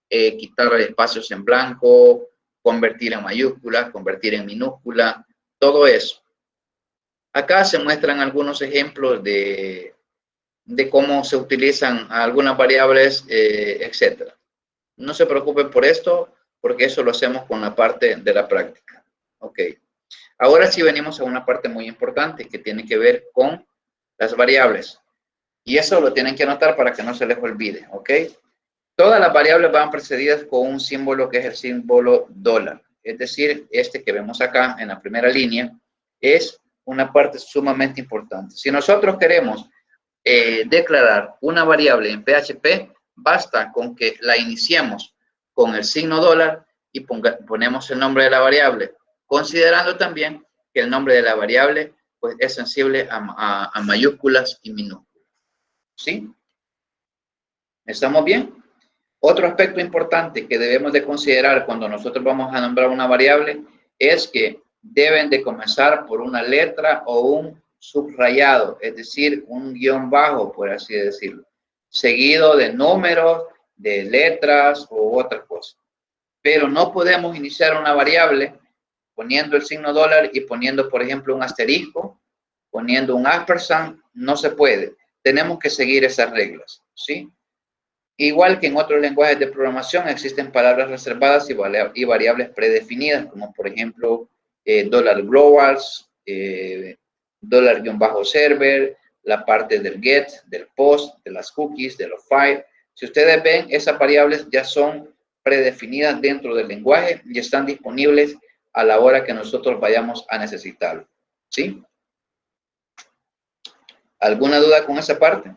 quitar espacios en blanco, convertir en mayúscula, convertir en minúscula, todo eso. Acá se muestran algunos ejemplos de cómo se utilizan algunas variables, etc. No se preocupen por esto, porque eso lo hacemos con la parte de la práctica. Ok. Ahora sí venimos a una parte muy importante que tiene que ver con las variables. Y eso lo tienen que anotar para que no se les olvide. Ok. Todas las variables van precedidas con un símbolo que es el símbolo dólar. Es decir, este que vemos acá en la primera línea es una parte sumamente importante. Si nosotros queremos declarar una variable en PHP, basta con que la iniciemos con el signo dólar y ponemos el nombre de la variable, considerando también que el nombre de la variable pues, es sensible a mayúsculas y minúsculas. ¿Sí? ¿Estamos bien? Otro aspecto importante que debemos de considerar cuando nosotros vamos a nombrar una variable es que deben de comenzar por una letra o un subrayado, es decir, un guión bajo, por así decirlo, seguido de números, de letras u otra cosa. Pero no podemos iniciar una variable poniendo el signo dólar y poniendo, por ejemplo, un asterisco, poniendo un ampersand, no se puede. Tenemos que seguir esas reglas, ¿sí? Igual que en otros lenguajes de programación existen palabras reservadas y variables predefinidas, como por ejemplo dólar globals, $-server, la parte del get, del post, de las cookies, de los files. Si ustedes ven, esas variables ya son predefinidas dentro del lenguaje y están disponibles a la hora que nosotros vayamos a necesitarlo. ¿Sí? ¿Alguna duda con esa parte?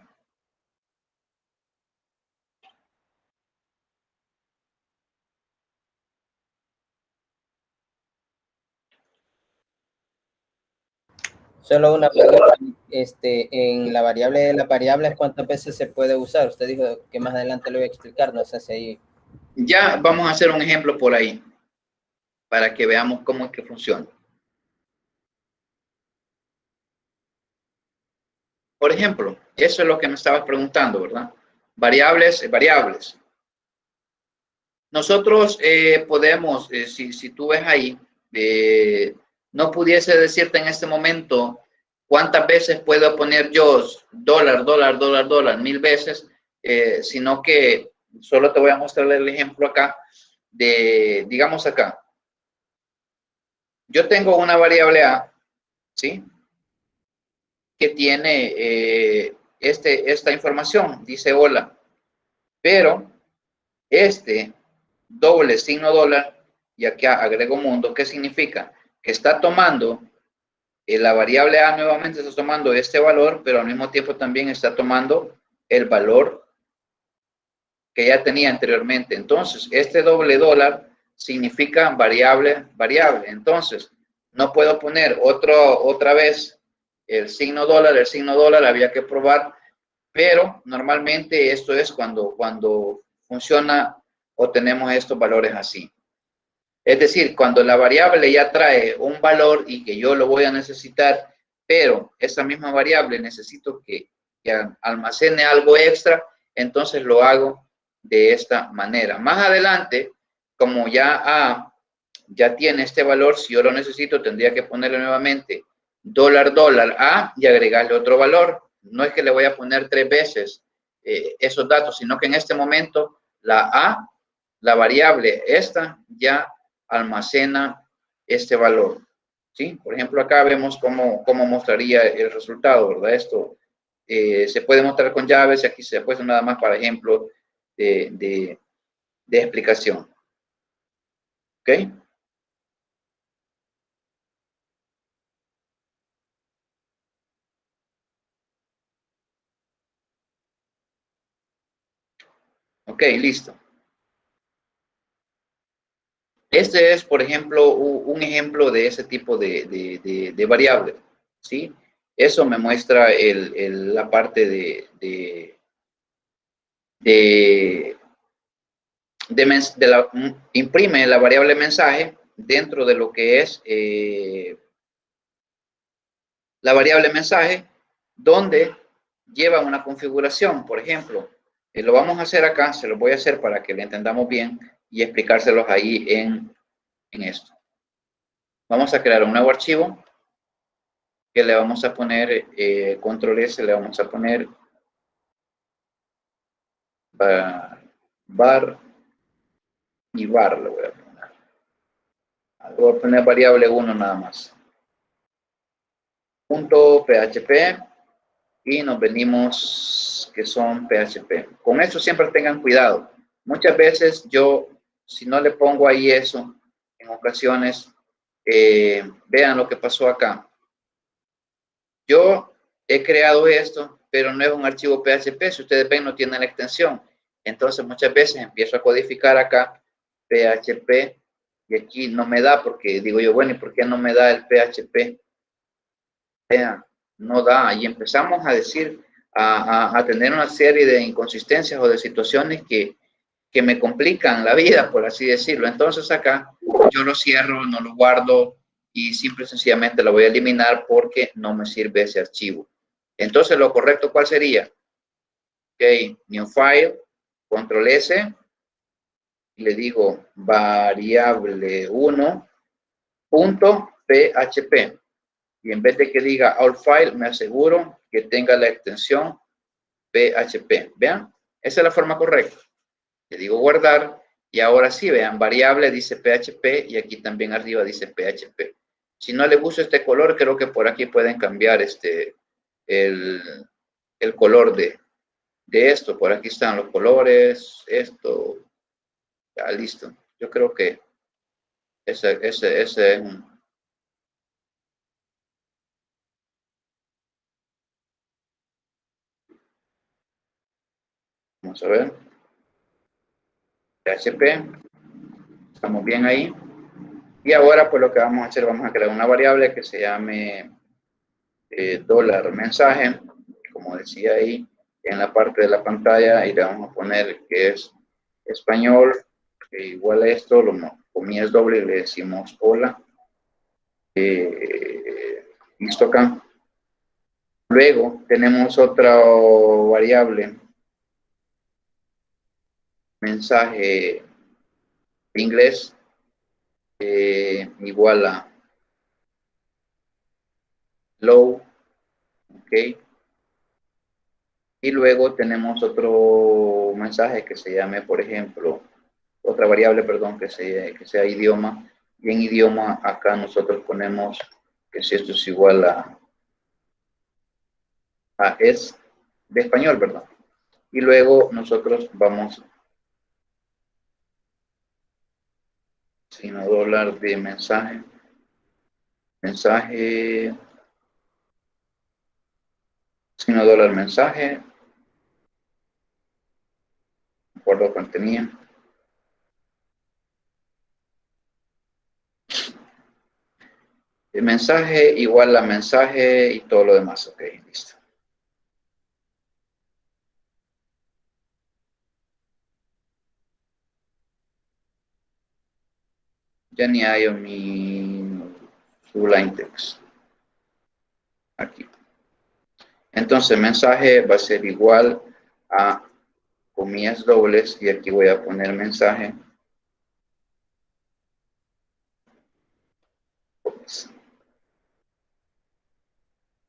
Solo una pregunta, en la variable de las variables, ¿cuántas veces se puede usar? Usted dijo que más adelante lo voy a explicar, no sé si ahí. Ya vamos a hacer un ejemplo por ahí, para que veamos cómo es que funciona. Por ejemplo, eso es lo que me estabas preguntando, ¿verdad? Variables, variables. Nosotros podemos, si tú ves ahí, no pudiese decirte en este momento cuántas veces puedo poner yo dólar, 1000 veces, sino que solo te voy a mostrar el ejemplo acá de, digamos acá, yo tengo una variable A, ¿sí? Que tiene esta información, dice hola, pero doble signo dólar, y aquí agrego mundo, ¿qué significa? Que está tomando la variable A nuevamente, está tomando este valor, pero al mismo tiempo también está tomando el valor que ya tenía anteriormente. Entonces, este doble dólar significa variable. Entonces, no puedo poner otra vez el signo dólar había que probar, pero normalmente esto es cuando funciona o tenemos estos valores así. Es decir, cuando la variable ya trae un valor y que yo lo voy a necesitar, pero esa misma variable necesito que almacene algo extra, entonces lo hago de esta manera. Más adelante, como ya tiene este valor, si yo lo necesito, tendría que ponerle nuevamente $, A y agregarle otro valor. No es que le voy a poner 3 veces esos datos, sino que en este momento la A, la variable esta, ya almacena este valor. ¿Sí? Por ejemplo, acá vemos cómo mostraría el resultado, ¿verdad? Esto se puede mostrar con llaves y aquí se ha puesto nada más para ejemplo de explicación. ¿Ok? Ok, listo. Este es, por ejemplo, un ejemplo de ese tipo de variable, ¿sí? Eso me muestra la parte imprime la variable mensaje dentro de lo que es la variable mensaje, donde lleva una configuración, por ejemplo. Lo vamos a hacer acá, se lo voy a hacer para que lo entendamos bien y explicárselos ahí en esto. Vamos a crear un nuevo archivo que le vamos a poner control S, le vamos a poner var y var le voy a poner. Le voy a poner variable 1 nada más. Punto PHP y nos venimos que son PHP. Con eso siempre tengan cuidado. Muchas veces yo, si no le pongo ahí eso, en ocasiones, vean lo que pasó acá. Yo he creado esto, pero no es un archivo PHP. Si ustedes ven, no tiene la extensión. Entonces, muchas veces empiezo a codificar acá PHP y aquí no me da porque digo yo, bueno, ¿y por qué no me da el PHP? Vean, no da. Y empezamos a decir, a tener una serie de inconsistencias o de situaciones que me complican la vida, por así decirlo. Entonces acá yo lo cierro, no lo guardo y simple y sencillamente lo voy a eliminar porque no me sirve ese archivo. Entonces lo correcto, ¿cuál sería? Ok, new file, control S, y le digo variable 1.php. Y en vez de que diga all file, me aseguro que tenga la extensión PHP. Vean, esa es la forma correcta. Le digo guardar y ahora sí, vean, variable dice PHP y aquí también arriba dice PHP. Si no le gusta este color, creo que por aquí pueden cambiar el color de esto. Por aquí están los colores, esto, ya listo. Yo creo que ese es un... Vamos a ver. PHP. Estamos bien ahí. Y ahora pues lo que vamos a hacer, vamos a crear una variable que se llame dólar mensaje. Como decía ahí en la parte de la pantalla, y le vamos a poner que es español, igual a esto, comillas doble, le decimos hola. Listo acá. Luego tenemos otra variable, mensaje inglés, igual a low, ok. Y luego tenemos otro mensaje que se llame, por ejemplo, otra variable, perdón, que sea idioma. Y en idioma acá nosotros ponemos que si esto es igual a es de español, ¿verdad? Y luego nosotros vamos signo dólar de mensaje, signo dólar mensaje, de acuerdo con tenía. El mensaje igual a mensaje y todo lo demás, ok, listo. Ya ni hay mi line text aquí. Entonces, mensaje va a ser igual a comillas dobles y aquí voy a poner mensaje.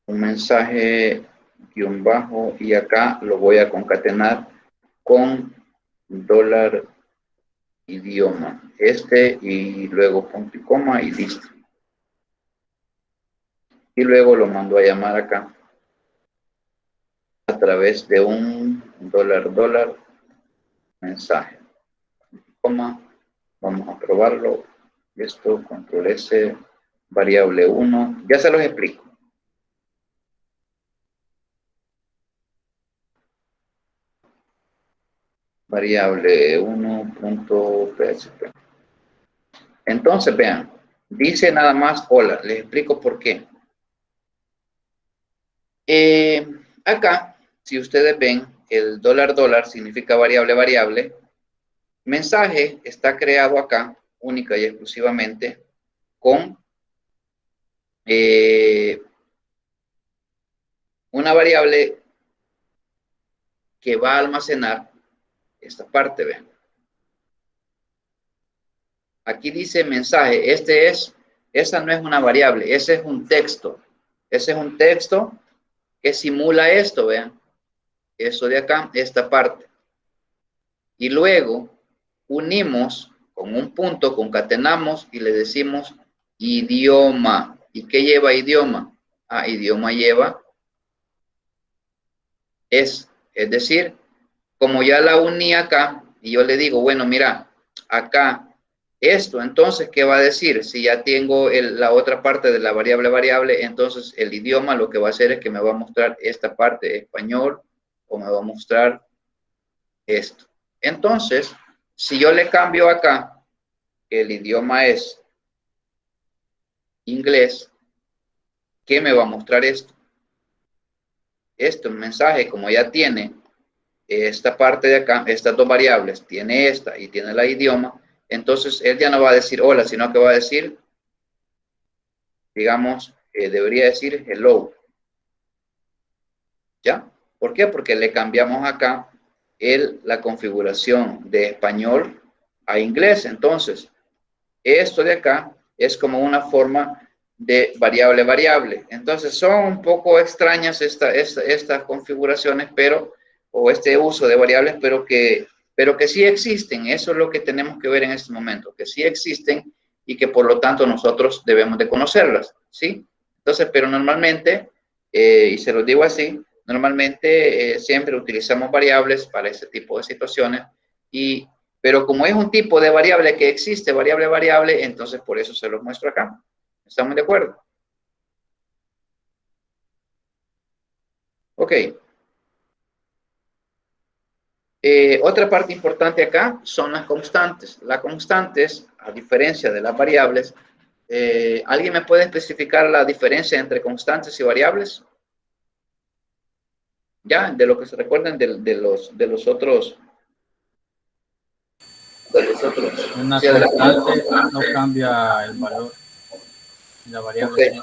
Un mensaje guión bajo y acá lo voy a concatenar con dólar idioma. Y luego punto y coma y listo. Y luego lo mando a llamar acá a través de un dólar mensaje. Coma, vamos a probarlo. Esto, control S, variable 1. Ya se los explico. variable 1.php. Entonces, vean, dice nada más hola. Les explico por qué. Acá, si ustedes ven, el $$ significa variable. Mensaje está creado acá, única y exclusivamente, con una variable que va a almacenar esta parte, vean. Aquí dice mensaje, esa no es una variable, ese es un texto. Ese es un texto que simula esto, vean. Eso de acá, esta parte. Y luego unimos con un punto, concatenamos y le decimos idioma. ¿Y qué lleva idioma? Idioma lleva es decir, como ya la uní acá, y yo le digo, bueno, mira, acá esto, entonces, ¿qué va a decir? Si ya tengo la otra parte de la variable, entonces el idioma lo que va a hacer es que me va a mostrar esta parte español o me va a mostrar esto. Entonces, si yo le cambio acá, que el idioma es inglés, ¿qué me va a mostrar esto? Esto, un mensaje, como ya tiene esta parte de acá, estas dos variables, tiene esta y tiene la idioma, entonces él ya no va a decir hola, sino que va a decir, digamos, debería decir hello. ¿Ya? ¿Por qué? Porque le cambiamos acá la configuración de español a inglés. Entonces, esto de acá es como una forma de variable. Entonces, son un poco extrañas estas configuraciones, o este uso de variables, pero que sí existen. Eso es lo que tenemos que ver en este momento, que sí existen y que por lo tanto nosotros debemos de conocerlas, ¿sí? Entonces, pero normalmente, y se los digo así, normalmente siempre utilizamos variables para ese tipo de situaciones, pero como es un tipo de variable que existe, variable, entonces por eso se los muestro acá. ¿Estamos de acuerdo? Ok. Otra parte importante acá son las constantes. Las constantes, a diferencia de las variables, ¿alguien me puede especificar la diferencia entre constantes y variables? Ya, de lo que se recuerden de los otros. Una constante no cambia el valor. La variable. Okay.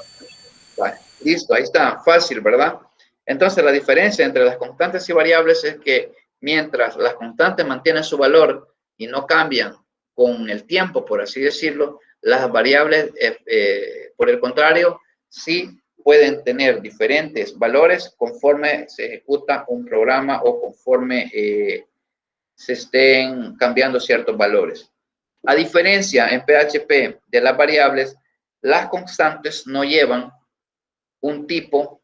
Vale, listo, ahí está, fácil, ¿verdad? Entonces, la diferencia entre las constantes y variables es que mientras las constantes mantienen su valor y no cambian con el tiempo, por así decirlo, las variables, por el contrario, sí pueden tener diferentes valores conforme se ejecuta un programa o conforme se estén cambiando ciertos valores. A diferencia en PHP de las variables, las constantes no llevan un tipo,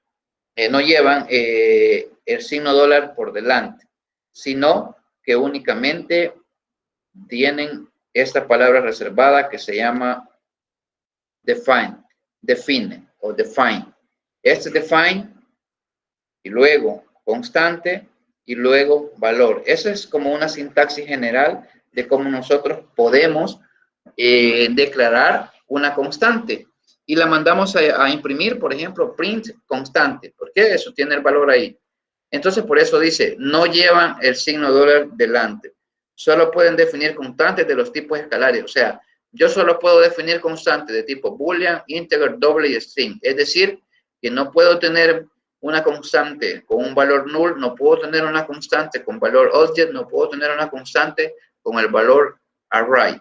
no llevan el signo $, por delante, sino que únicamente tienen esta palabra reservada que se llama define. Este define y luego constante y luego valor. Esa es como una sintaxis general de cómo nosotros podemos declarar una constante y la mandamos a imprimir, por ejemplo, print constante, porque eso tiene el valor ahí. Entonces, por eso dice, no llevan el signo $, delante. Solo pueden definir constantes de los tipos escalares. O sea, yo solo puedo definir constantes de tipo boolean, integer, doble y string. Es decir, que no puedo tener una constante con un valor null, no puedo tener una constante con valor object, no puedo tener una constante con el valor array.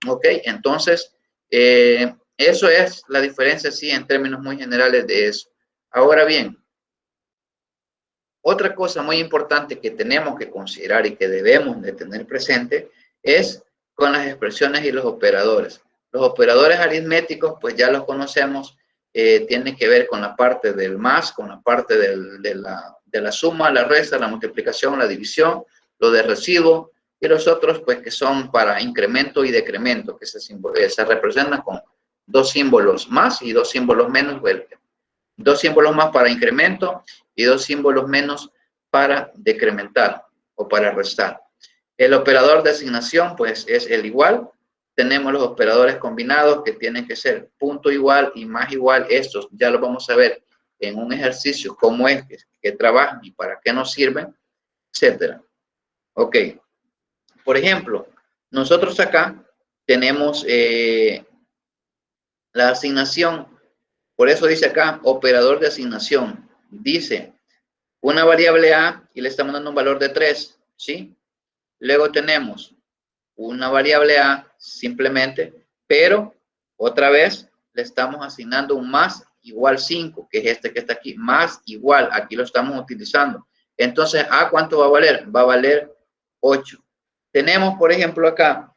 ¿Ok? Entonces, eso es la diferencia, sí, en términos muy generales de eso. Ahora bien, otra cosa muy importante que tenemos que considerar y que debemos de tener presente es con las expresiones y los operadores. Los operadores aritméticos, pues ya los conocemos, tienen que ver con la parte del más, con la parte de la suma, la resta, la multiplicación, la división, lo de residuo, y los otros, pues que son para incremento y decremento, que se representan con dos símbolos más y dos símbolos menos, dos símbolos más para incremento y dos símbolos menos para decrementar o para restar. El operador de asignación, pues, es el igual. Tenemos los operadores combinados que tienen que ser punto igual y más igual. Estos ya los vamos a ver en un ejercicio, cómo es que trabajan y para qué nos sirven, etcétera. Ok. Por ejemplo, nosotros acá tenemos la asignación. Por eso dice acá, operador de asignación. Dice una variable A y le estamos dando un valor de 3, ¿sí? Luego tenemos una variable A simplemente, pero otra vez le estamos asignando un más igual 5, que es este que está aquí, más igual, aquí lo estamos utilizando. Entonces, ¿A cuánto va a valer? Va a valer 8. Tenemos, por ejemplo, acá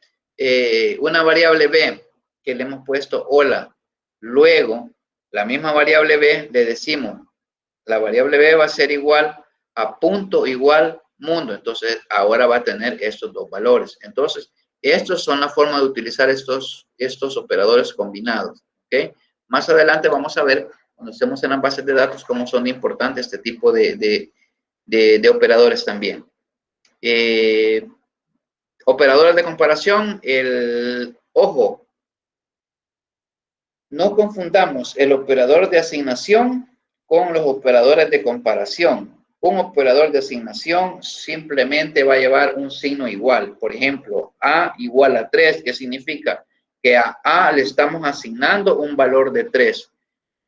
una variable B que le hemos puesto hola. Luego, la misma variable B le decimos, la variable B va a ser igual a punto igual mundo. Entonces, ahora va a tener estos dos valores. Entonces, estos son la forma de utilizar estos operadores combinados. ¿Ok? Más adelante vamos a ver, cuando estemos en las bases de datos, cómo son importantes este tipo de operadores también. Operadores de comparación, ojo, no confundamos el operador de asignación con los operadores de comparación. Un operador de asignación simplemente va a llevar un signo igual. Por ejemplo, A igual a 3, que significa que a A le estamos asignando un valor de 3.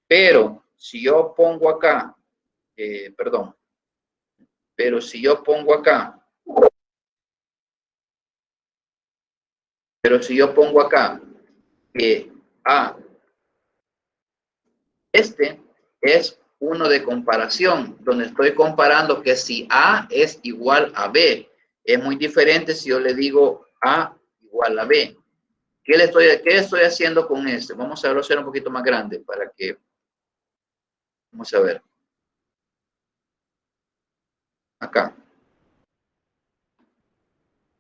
Pero si yo pongo acá, pero si yo pongo acá que A, este es uno de comparación, donde estoy comparando que si A es igual a B, es muy diferente si yo le digo A igual a B. ¿Qué estoy haciendo con este? Vamos a verlo hacer un poquito más grande para que, vamos a ver. Acá.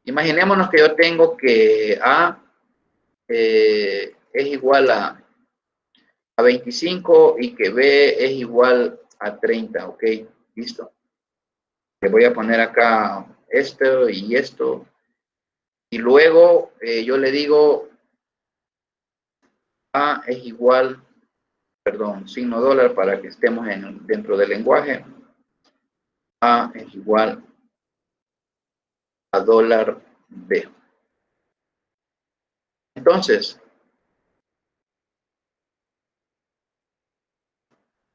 Imaginémonos que yo tengo que A es igual a 25 y que B es igual a 30, ¿ok? Listo. Le voy a poner acá esto y esto. Y luego yo le digo A es igual, signo dólar para que estemos dentro del lenguaje. A es igual a dólar B. Entonces,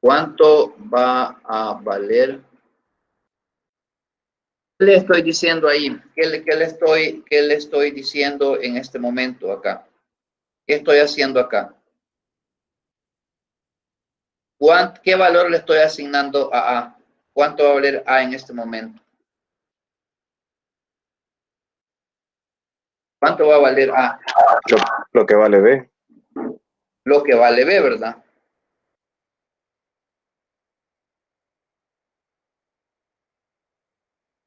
¿cuánto va a valer? ¿Qué le estoy diciendo ahí? ¿Qué le estoy diciendo en este momento acá? ¿Qué estoy haciendo acá? ¿Qué valor le estoy asignando a A? ¿Cuánto va a valer A en este momento? ¿Cuánto va a valer A? Lo que vale B. Lo que vale B, ¿verdad?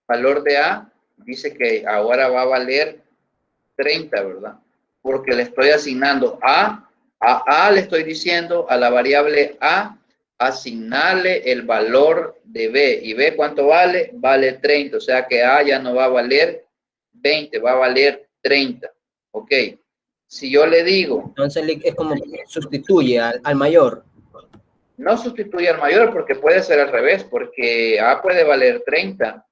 Valor de A dice que ahora va a valer 30, ¿verdad? Porque le estoy asignando a le estoy diciendo a la variable A, asignarle el valor de B. ¿Y B cuánto vale? Vale 30, o sea que A ya no va a valer 20, va a valer 30. Ok. Si yo le digo... Entonces es como sustituye al mayor. No sustituye al mayor porque puede ser al revés, porque A puede valer 30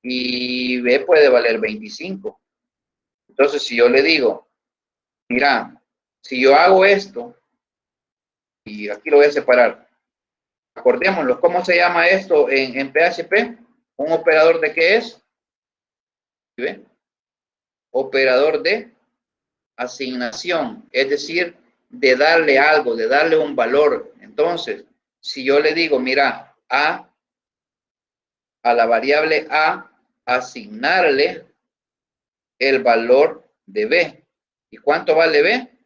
y B puede valer 25. Entonces, si yo le digo, mira, si yo hago esto, y aquí lo voy a separar, acordémoslo, ¿cómo se llama esto en PHP? ¿Un operador de qué es? ¿Ve? Operador de asignación, es decir, de darle algo, de darle un valor. Entonces, si yo le digo, mira, a la variable A, asignarle el valor de B. ¿Y cuánto vale B?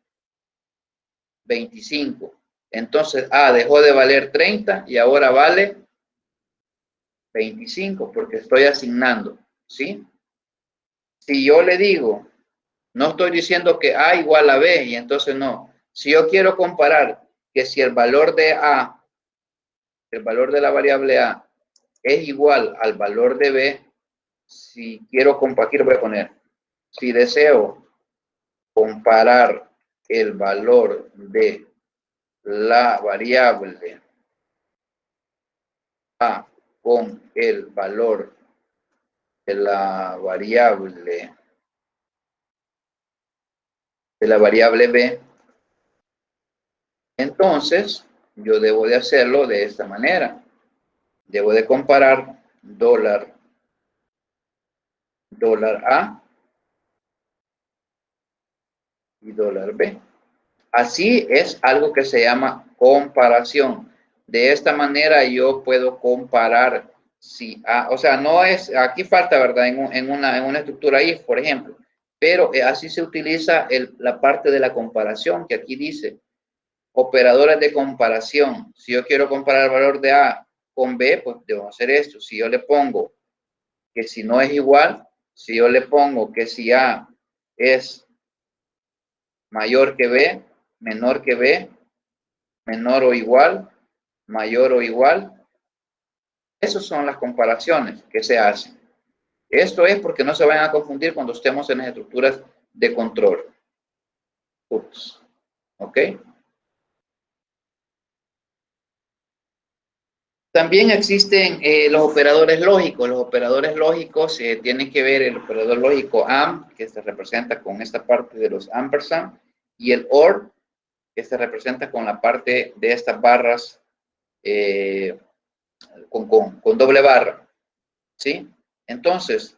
25. Entonces A dejó de valer 30 y ahora vale 25 porque estoy asignando, ¿sí? Si yo le digo, no estoy diciendo que A igual a B y entonces no. Si yo quiero comparar que si el valor de A, el valor de la variable A es igual al valor de B, si quiero compartir, voy a poner, si deseo comparar el valor de la variable A con el valor de la variable B, entonces yo debo de hacerlo de esta manera. Debo de comparar dólar A y dólar B. Así es algo que se llama comparación. De esta manera yo puedo comparar si A, o sea, no es, aquí falta, ¿verdad? En una estructura if, por ejemplo, pero así se utiliza la parte de la comparación que aquí dice operadores de comparación. Si yo quiero comparar el valor de A con B, pues debo hacer esto. Si yo le pongo que si no es igual, si yo le pongo que si A es mayor que B, menor que B, menor o igual, mayor o igual, esas son las comparaciones que se hacen. Esto es porque no se vayan a confundir cuando estemos en las estructuras de control. Ups. ¿Ok? También existen los operadores lógicos. Los operadores lógicos tienen que ver el operador lógico AND, que se representa con esta parte de los ampersand, y el OR, que se representa con la parte de estas barras con doble barra. ¿Sí? Entonces,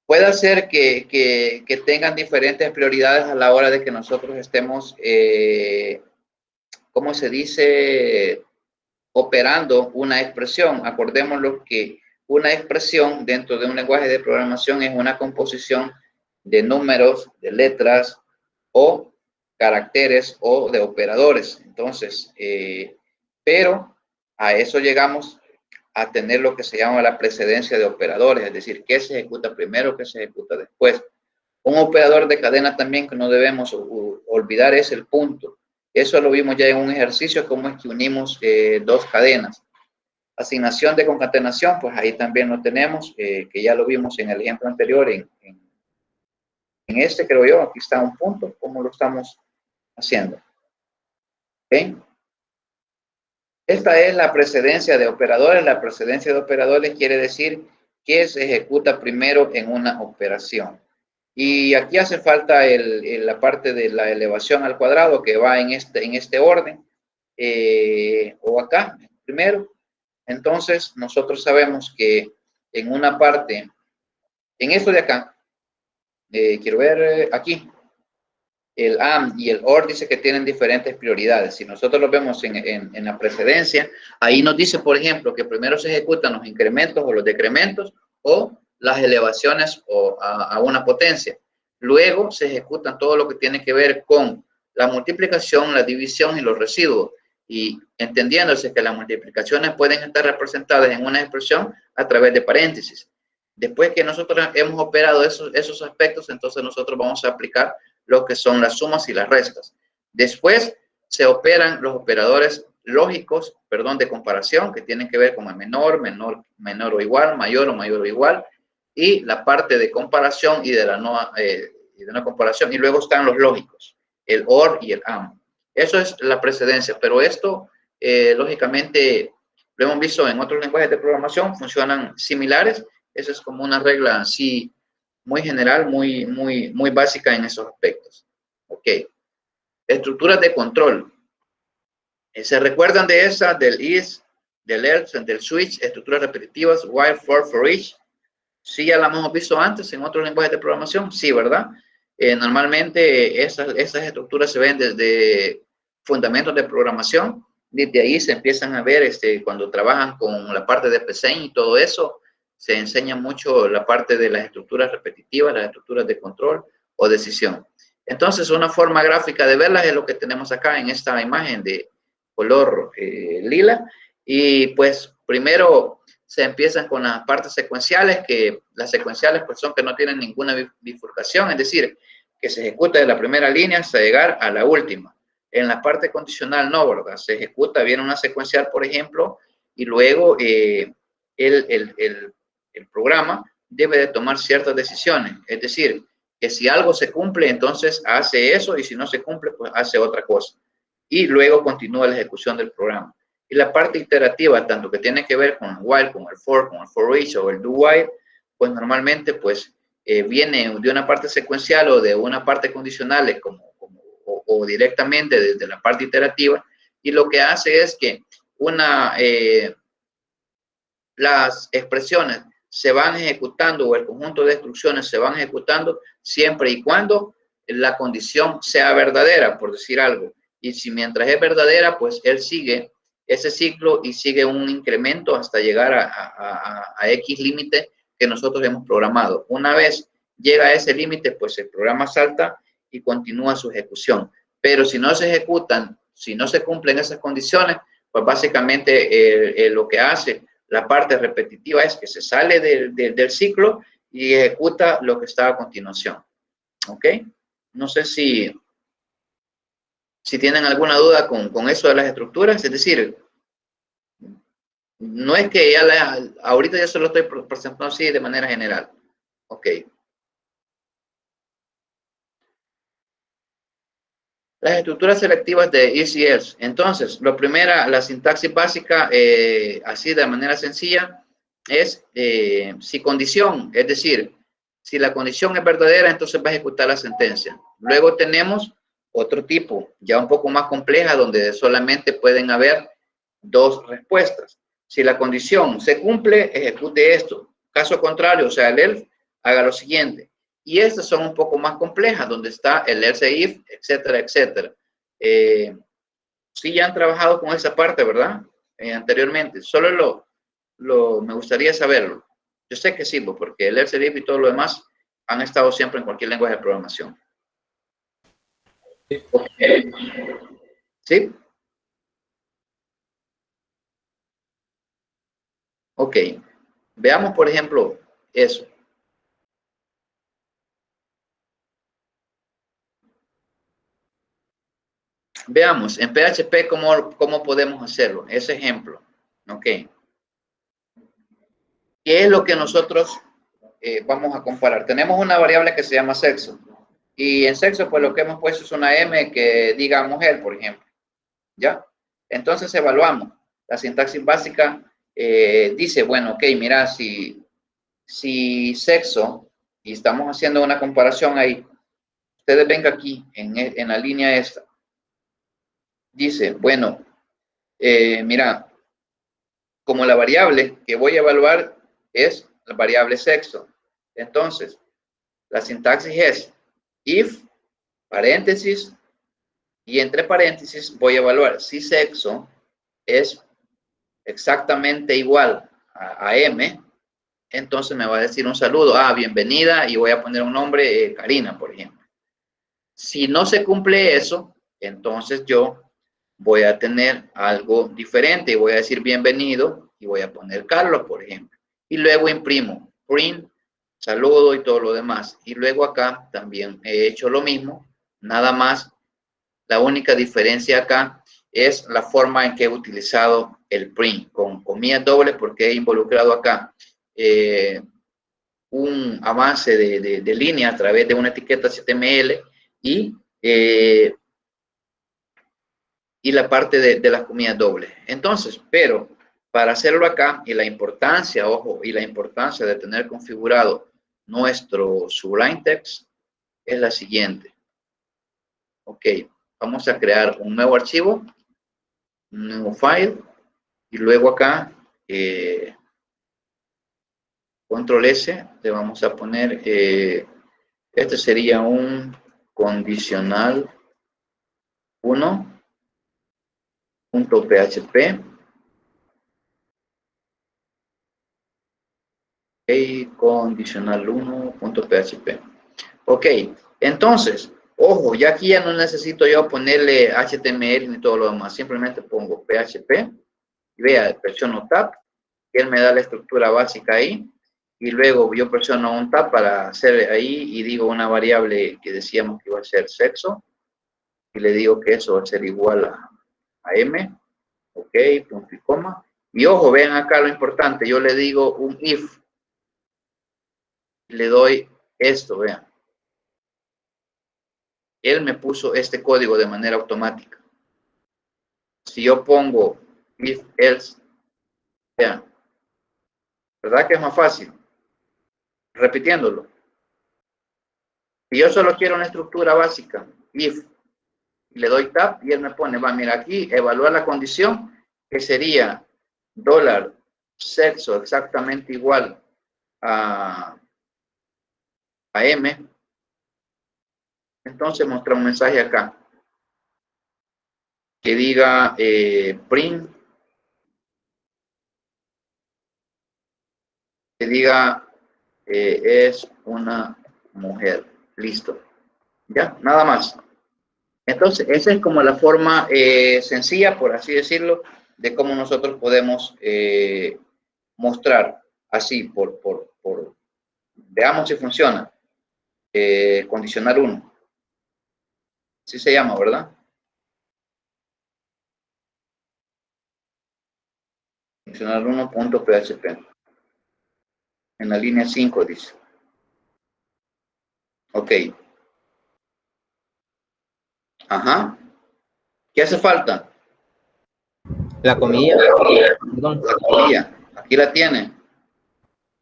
puede ser que tengan diferentes prioridades a la hora de que nosotros estemos, ¿cómo se dice?, operando una expresión. Acordémonos que una expresión dentro de un lenguaje de programación es una composición de números, de letras o caracteres o de operadores. Entonces, pero a eso llegamos a tener lo que se llama la precedencia de operadores, es decir, qué se ejecuta primero, qué se ejecuta después. Un operador de cadena también que no debemos olvidar es el punto. Eso lo vimos ya en un ejercicio, cómo es que unimos dos cadenas. Asignación de concatenación, pues ahí también lo tenemos, que ya lo vimos en el ejemplo anterior, en este creo yo, aquí está un punto, cómo lo estamos haciendo. ¿Okay? Esta es la precedencia de operadores. La precedencia de operadores quiere decir que se ejecuta primero en una operación. Y aquí hace falta la parte de la elevación al cuadrado que va en este orden, o acá, primero. Entonces, nosotros sabemos que en una parte, en esto de acá, quiero ver aquí, el AND y el OR dice que tienen diferentes prioridades. Si nosotros lo vemos en la precedencia, ahí nos dice, por ejemplo, que primero se ejecutan los incrementos o los decrementos o las elevaciones a una potencia. Luego se ejecutan todo lo que tiene que ver con la multiplicación, la división y los residuos. Y entendiéndose que las multiplicaciones pueden estar representadas en una expresión a través de paréntesis. Después que nosotros hemos operado esos aspectos, entonces nosotros vamos a aplicar lo que son las sumas y las restas. Después se operan los operadores lógicos, de comparación, que tienen que ver con el menor o igual, mayor o igual, y la parte de comparación y de la no comparación. Y luego están los lógicos, el OR y el AND. Eso es la precedencia, pero esto, lógicamente, lo hemos visto en otros lenguajes de programación, funcionan similares. Eso es como una regla así muy general, muy básica en esos aspectos. Ok. Estructuras de control. ¿Se recuerdan de esa, del is, del else, del switch, estructuras repetitivas, while, for each? Sí, ya la hemos visto antes en otros lenguajes de programación. Sí, ¿verdad? Normalmente esas estructuras se ven desde fundamentos de programación. Desde ahí se empiezan a ver cuando trabajan con la parte de PCIN y todo eso. Se enseña mucho la parte de las estructuras repetitivas, las estructuras de control o decisión. Entonces, una forma gráfica de verlas es lo que tenemos acá en esta imagen de color lila. Y pues primero se empiezan con las partes secuenciales, que las secuenciales pues son que no tienen ninguna bifurcación, es decir, que se ejecuta de la primera línea hasta llegar a la última. En la parte condicional no, ¿verdad? Se ejecuta bien una secuencial, por ejemplo, y luego el el programa debe de tomar ciertas decisiones. Es decir, que si algo se cumple, entonces hace eso, y si no se cumple, pues hace otra cosa. Y luego continúa la ejecución del programa. Y la parte iterativa, tanto que tiene que ver con el while, con el for each o el do while, pues normalmente pues viene de una parte secuencial o de una parte condicional o directamente desde la parte iterativa, y lo que hace es que las expresiones se van ejecutando, o el conjunto de instrucciones se van ejecutando siempre y cuando la condición sea verdadera, por decir algo. Y si mientras es verdadera, pues él sigue ese ciclo y sigue un incremento hasta llegar a X límite que nosotros hemos programado. Una vez llega a ese límite, pues el programa salta y continúa su ejecución. Pero si no se ejecutan, si no se cumplen esas condiciones, pues básicamente lo que hace la parte repetitiva es que se sale del ciclo y ejecuta lo que está a continuación. ¿Ok? No sé si tienen alguna duda con eso de las estructuras. Es decir, no es que ahorita ya se lo estoy presentando así de manera general. Ok. Las estructuras selectivas de if y else. Entonces, lo primera, la sintaxis básica, así de manera sencilla, es si condición, es decir, si la condición es verdadera, entonces va a ejecutar la sentencia. Luego tenemos otro tipo, ya un poco más compleja, donde solamente pueden haber dos respuestas. Si la condición se cumple, ejecute esto. Caso contrario, o sea, el else, haga lo siguiente. Y estas son un poco más complejas, donde está el else if, etcétera, etcétera. Sí, ya han trabajado con esa parte, ¿verdad? Anteriormente. Solo me gustaría saberlo. Yo sé que sí, porque el else if y todo lo demás han estado siempre en cualquier lenguaje de programación. ¿Sí? Ok. Veamos, por ejemplo, eso. Veamos, en PHP, ¿cómo podemos hacerlo? Ese ejemplo. Ok. ¿Qué es lo que nosotros vamos a comparar? Tenemos una variable que se llama sexo. Y en sexo, pues lo que hemos puesto es una M que diga mujer, por ejemplo. ¿Ya? Entonces evaluamos. La sintaxis básica dice, bueno, ok, mira, si sexo, y estamos haciendo una comparación ahí, ustedes ven aquí, en la línea esta, dice, bueno, mira, como la variable que voy a evaluar es la variable sexo. Entonces, la sintaxis es if, paréntesis, y entre paréntesis voy a evaluar si sexo es exactamente igual a M, entonces me va a decir un saludo, bienvenida, y voy a poner un nombre, Karina, por ejemplo. Si no se cumple eso, entonces yo voy a tener algo diferente y voy a decir bienvenido y voy a poner Carlos, por ejemplo. Y luego imprimo, print, saludo y todo lo demás. Y luego acá también he hecho lo mismo, nada más. La única diferencia acá es la forma en que he utilizado el print, con comillas dobles, porque he involucrado acá un avance de línea a través de una etiqueta HTML y la parte de las comillas dobles. Entonces, pero para hacerlo acá, y la importancia, ojo, y la importancia de tener configurado nuestro Sublime Text es la siguiente. Ok, vamos a crear un nuevo archivo, un nuevo file, y luego acá, control S, le vamos a poner, este sería un condicional 1.php. Condicional 1.php. Ok, entonces, ojo, ya aquí ya no necesito yo ponerle HTML ni todo lo demás, simplemente pongo PHP, y vea, presiono Tab, que él me da la estructura básica ahí, y luego yo presiono un Tab para hacer ahí, y digo una variable que decíamos que iba a ser sexo, y le digo que eso va a ser igual a M, ok, punto y coma, y ojo, vean acá lo importante, yo le digo un if, le doy esto, vean. Él me puso este código de manera automática. Si yo pongo if else, vean, ¿verdad que es más fácil? Repitiéndolo. Si yo solo quiero una estructura básica, if, le doy tab y él me pone, va, mira aquí, evaluar la condición, que sería dólar, sexo, exactamente igual a M. Entonces muestra un mensaje acá que diga print, que diga es una mujer. Listo. Ya, nada más. Entonces, esa es como la forma sencilla, por así decirlo, de cómo nosotros podemos mostrar así, veamos si funciona. Condicional 1. Así se llama, ¿verdad? Condicional 1.php. En la línea 5 dice. Ok. Ajá. ¿Qué hace falta? La comilla. Perdón. La comilla. Aquí la tiene.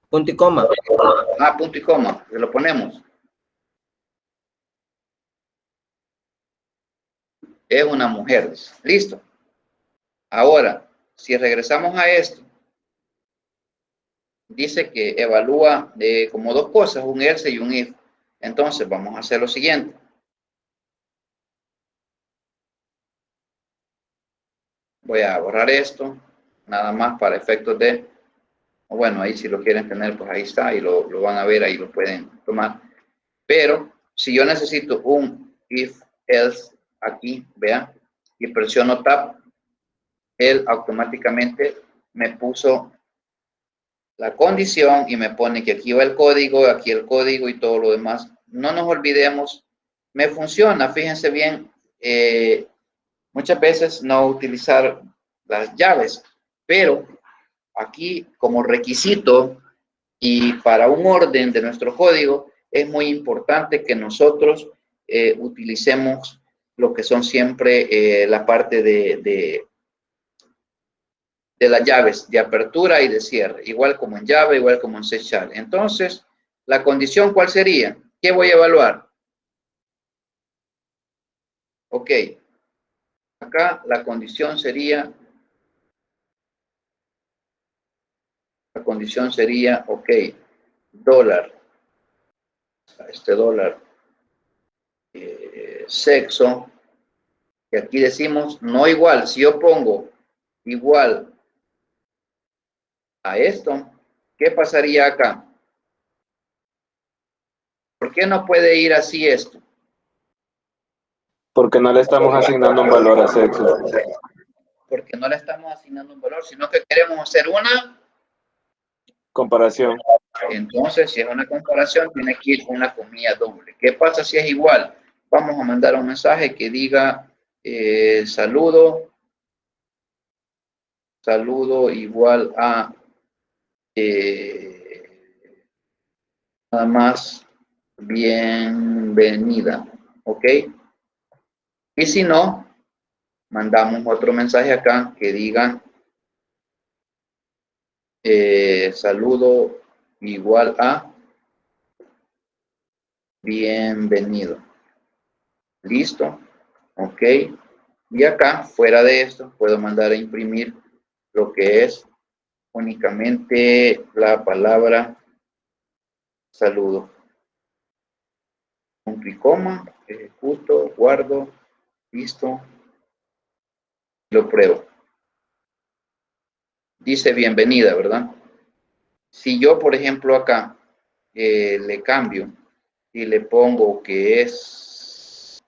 Punto y coma. Ah, punto y coma. Se lo ponemos. Es una mujer. Listo. Ahora, si regresamos a esto, dice que evalúa como dos cosas, un else y un if. Entonces, vamos a hacer lo siguiente. Voy a borrar esto, nada más para efectos de, bueno, ahí si lo quieren tener, pues ahí está, y lo van a ver, ahí lo pueden tomar. Pero, si yo necesito un if else aquí, vean, y presiono tab, él automáticamente me puso la condición y me pone que aquí va el código y todo lo demás. No nos olvidemos, me funciona, fíjense bien, muchas veces no utilizar las llaves, pero aquí como requisito y para un orden de nuestro código es muy importante que nosotros utilicemos lo que son siempre la parte de las llaves de apertura y de cierre, igual como en Java, igual como en C#. Entonces, la condición, ¿cuál sería? ¿Qué voy a evaluar? Ok. Acá la condición sería, ok, dólar, este dólar, sexo, y aquí decimos no igual. Si yo pongo igual a esto, ¿qué pasaría acá? ¿Por qué no puede ir así esto? Porque no le estamos asignando un valor a sexo. Porque no le estamos asignando un valor, sino que queremos hacer una Comparación. Entonces, si es una comparación, tiene que ir con una comilla doble. ¿Qué pasa si es igual? Vamos a mandar un mensaje que diga saludo igual a nada más bienvenida. ¿Ok? Y si no, mandamos otro mensaje acá que diga saludo igual a bienvenido. Listo. Ok. Y acá, fuera de esto, puedo mandar a imprimir lo que es únicamente la palabra saludo. Punto y coma, ejecuto, guardo, listo. Lo pruebo. Dice bienvenida, ¿verdad? Si yo, por ejemplo, acá le cambio y le pongo que es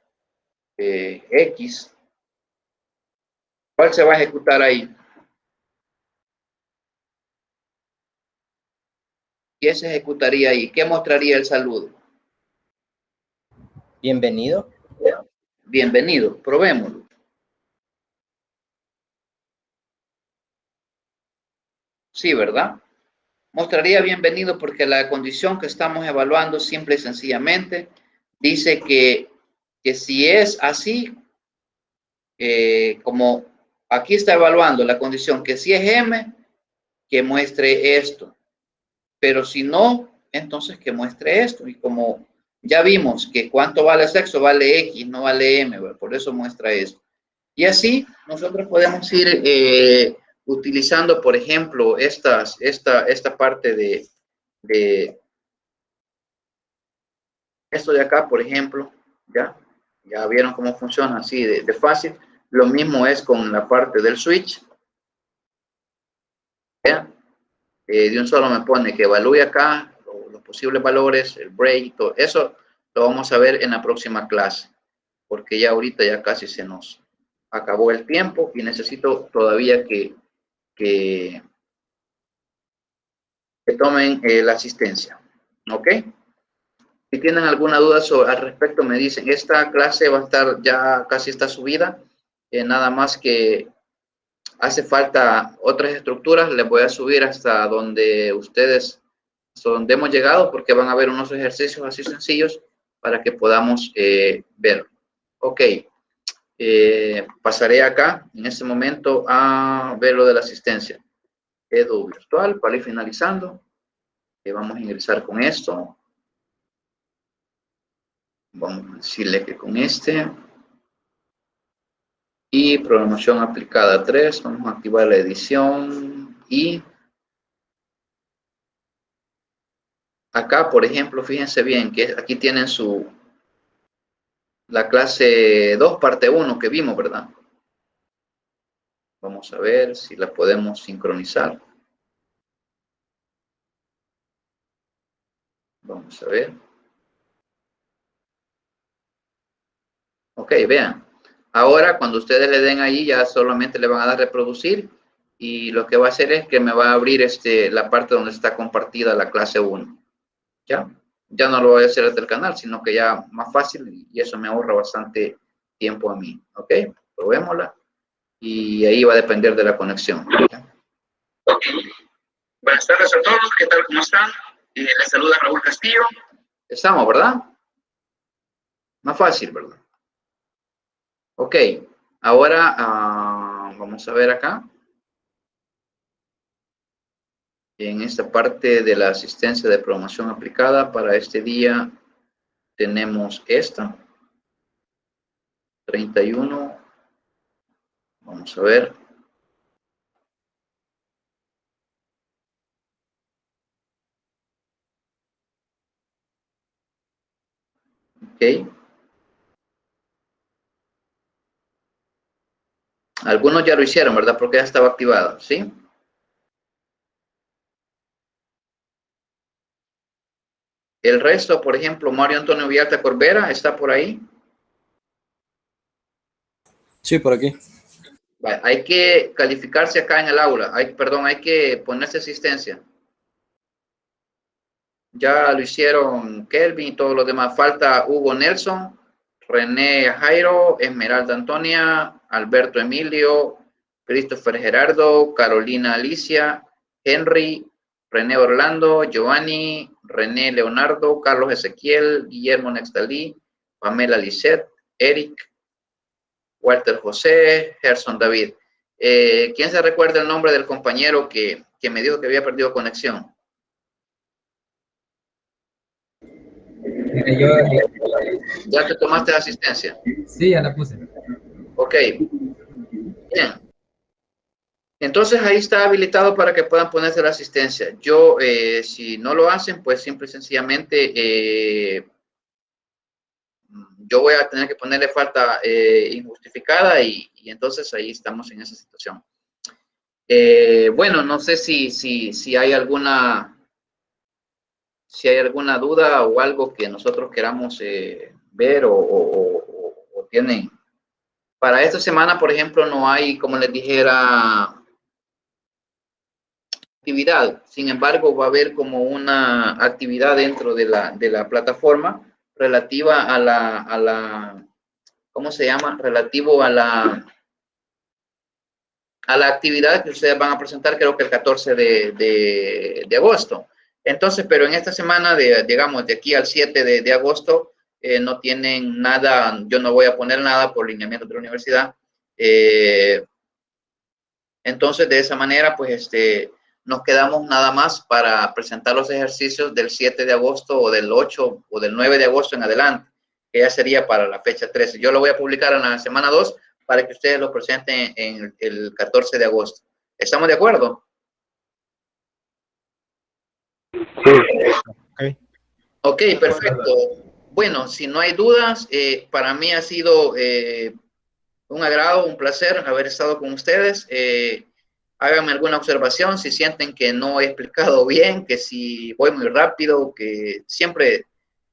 X, ¿cuál se va a ejecutar ahí? ¿Qué se ejecutaría ahí? ¿Qué mostraría el saludo? Bienvenido. Bienvenido, probémoslo. Sí, ¿verdad? mostraría bienvenido porque la condición que estamos evaluando simple y sencillamente dice que si es así, como aquí está evaluando la condición que si es M, que muestre esto. Pero si no, entonces que muestre esto. Y como ya vimos que cuánto vale sexo, vale X, no vale M, ¿verdad? Por eso muestra esto. Y así nosotros podemos ir utilizando, por ejemplo, esta parte de esto de acá, por ejemplo, ya vieron cómo funciona así de fácil. Lo mismo es con la parte del switch. De un solo me pone que evalúe acá los posibles valores, el break, todo eso lo vamos a ver en la próxima clase, porque ya ahorita ya casi se nos acabó el tiempo y necesito todavía que tomen la asistencia. ¿Ok? Si tienen alguna duda al respecto, me dicen. Esta clase va a estar ya casi está subida. Nada más que hace falta otras estructuras. Les voy a subir hasta donde donde hemos llegado, porque van a haber unos ejercicios así sencillos para que podamos ver. Ok. Pasaré acá en este momento a ver lo de la asistencia. Edu virtual para ir finalizando. Vamos a ingresar con esto. Vamos a decirle que con este. Y programación aplicada 3. Vamos a activar la edición. Y acá, por ejemplo, fíjense bien que aquí tienen la clase 2, parte 1 que vimos, ¿verdad? Vamos a ver si la podemos sincronizar. Vamos a ver. Ok, vean. Ahora, cuando ustedes le den ahí, ya solamente le van a dar reproducir. Y lo que va a hacer es que me va a abrir la parte donde está compartida la clase 1. ¿Ya? Ya no lo voy a hacer desde el canal, sino que ya más fácil y eso me ahorra bastante tiempo a mí. ¿Ok? Probémosla. Y ahí va a depender de la conexión. Ok. Buenas tardes a todos. ¿Qué tal? ¿Cómo están? Les saluda Raúl Castillo. Estamos, ¿verdad? Más fácil, ¿verdad? Ok. Ahora vamos a ver acá. En esta parte de la asistencia de programación aplicada para este día tenemos esta. 31. Vamos a ver. Ok. Algunos ya lo hicieron, ¿verdad? Porque ya estaba activado, ¿sí? El resto, por ejemplo, Mario Antonio Villalta Corbera, ¿está por ahí? Sí, por aquí. Vale, hay que calificarse acá en el aula. Hay que ponerse asistencia. Ya lo hicieron Kelvin y todos los demás. Falta Hugo Nelson, René Jairo, Esmeralda Antonia, Alberto Emilio, Christopher Gerardo, Carolina Alicia, Henry, René Orlando, Giovanni, René Leonardo, Carlos Ezequiel, Guillermo Nextalí, Pamela Lisset, Eric, Walter José, Gerson David. ¿Quién se recuerda el nombre del compañero que me dijo que había perdido conexión? ¿Ya te tomaste asistencia? Sí, ya la puse. Ok. Bien. Entonces ahí está habilitado para que puedan ponerse la asistencia. Yo, si no lo hacen, pues simple y sencillamente yo voy a tener que ponerle falta injustificada y entonces ahí estamos en esa situación. Bueno, no sé si hay alguna duda o algo que nosotros queramos ver o tienen. Para esta semana, por ejemplo, no hay, como les dijera, actividad. Sin embargo, va a haber como una actividad dentro de la plataforma relativa a la, ¿cómo se llama? Relativo a a la actividad que ustedes van a presentar, creo que el 14 de agosto. Entonces, pero en esta semana, digamos, de aquí al 7 de agosto, no tienen nada, yo no voy a poner nada por lineamiento de la universidad. Entonces, de esa manera, pues, nos quedamos nada más para presentar los ejercicios del 7 de agosto o del 8 o del 9 de agosto en adelante, que ya sería para la fecha 13. Yo lo voy a publicar en la semana 2 para que ustedes lo presenten en el 14 de agosto. ¿Estamos de acuerdo? Ok. Ok, perfecto. Bueno, si no hay dudas, para mí ha sido un agrado, un placer haber estado con ustedes. Háganme alguna observación si sienten que no he explicado bien, que si voy muy rápido, que siempre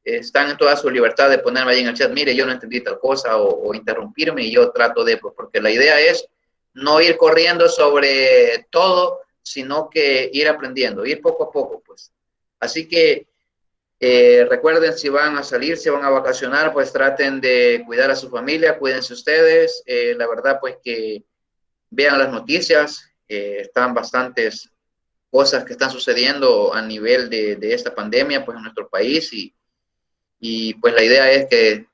están en toda su libertad de ponerme ahí en el chat, mire, yo no entendí tal cosa, o interrumpirme y yo trato de, pues, porque la idea es no ir corriendo sobre todo, sino que ir aprendiendo, ir poco a poco, pues. Así que recuerden, si van a salir, si van a vacacionar, pues traten de cuidar a su familia, cuídense ustedes. La verdad, pues que vean las noticias, están bastantes cosas que están sucediendo a nivel de esta pandemia, pues en nuestro país, y pues la idea es que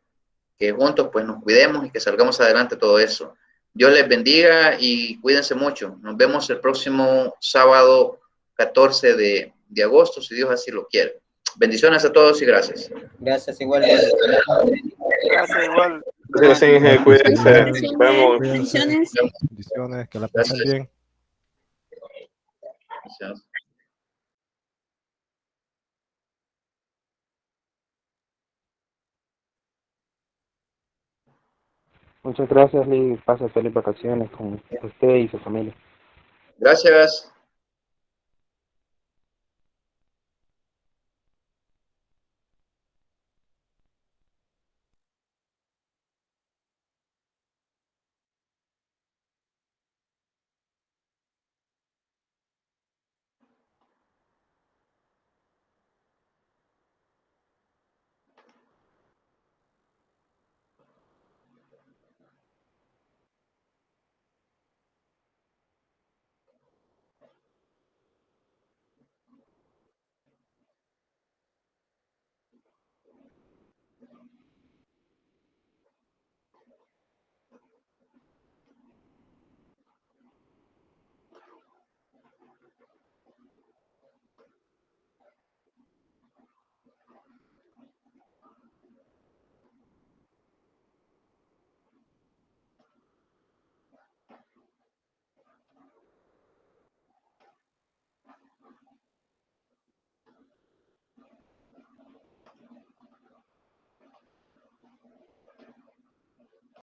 juntos pues nos cuidemos y que salgamos adelante todo eso. Dios les bendiga y cuídense mucho. Nos vemos el próximo sábado 14 de agosto, si Dios así lo quiere. Bendiciones a todos y gracias. Gracias igual. Gracias, igual. Gracias, Inge, cuídense. Nos vemos. Bendiciones. Bendiciones, que la pasen bien. Gracias. Muchas gracias, Lee. Pase feliz vacaciones con usted y su familia. Gracias.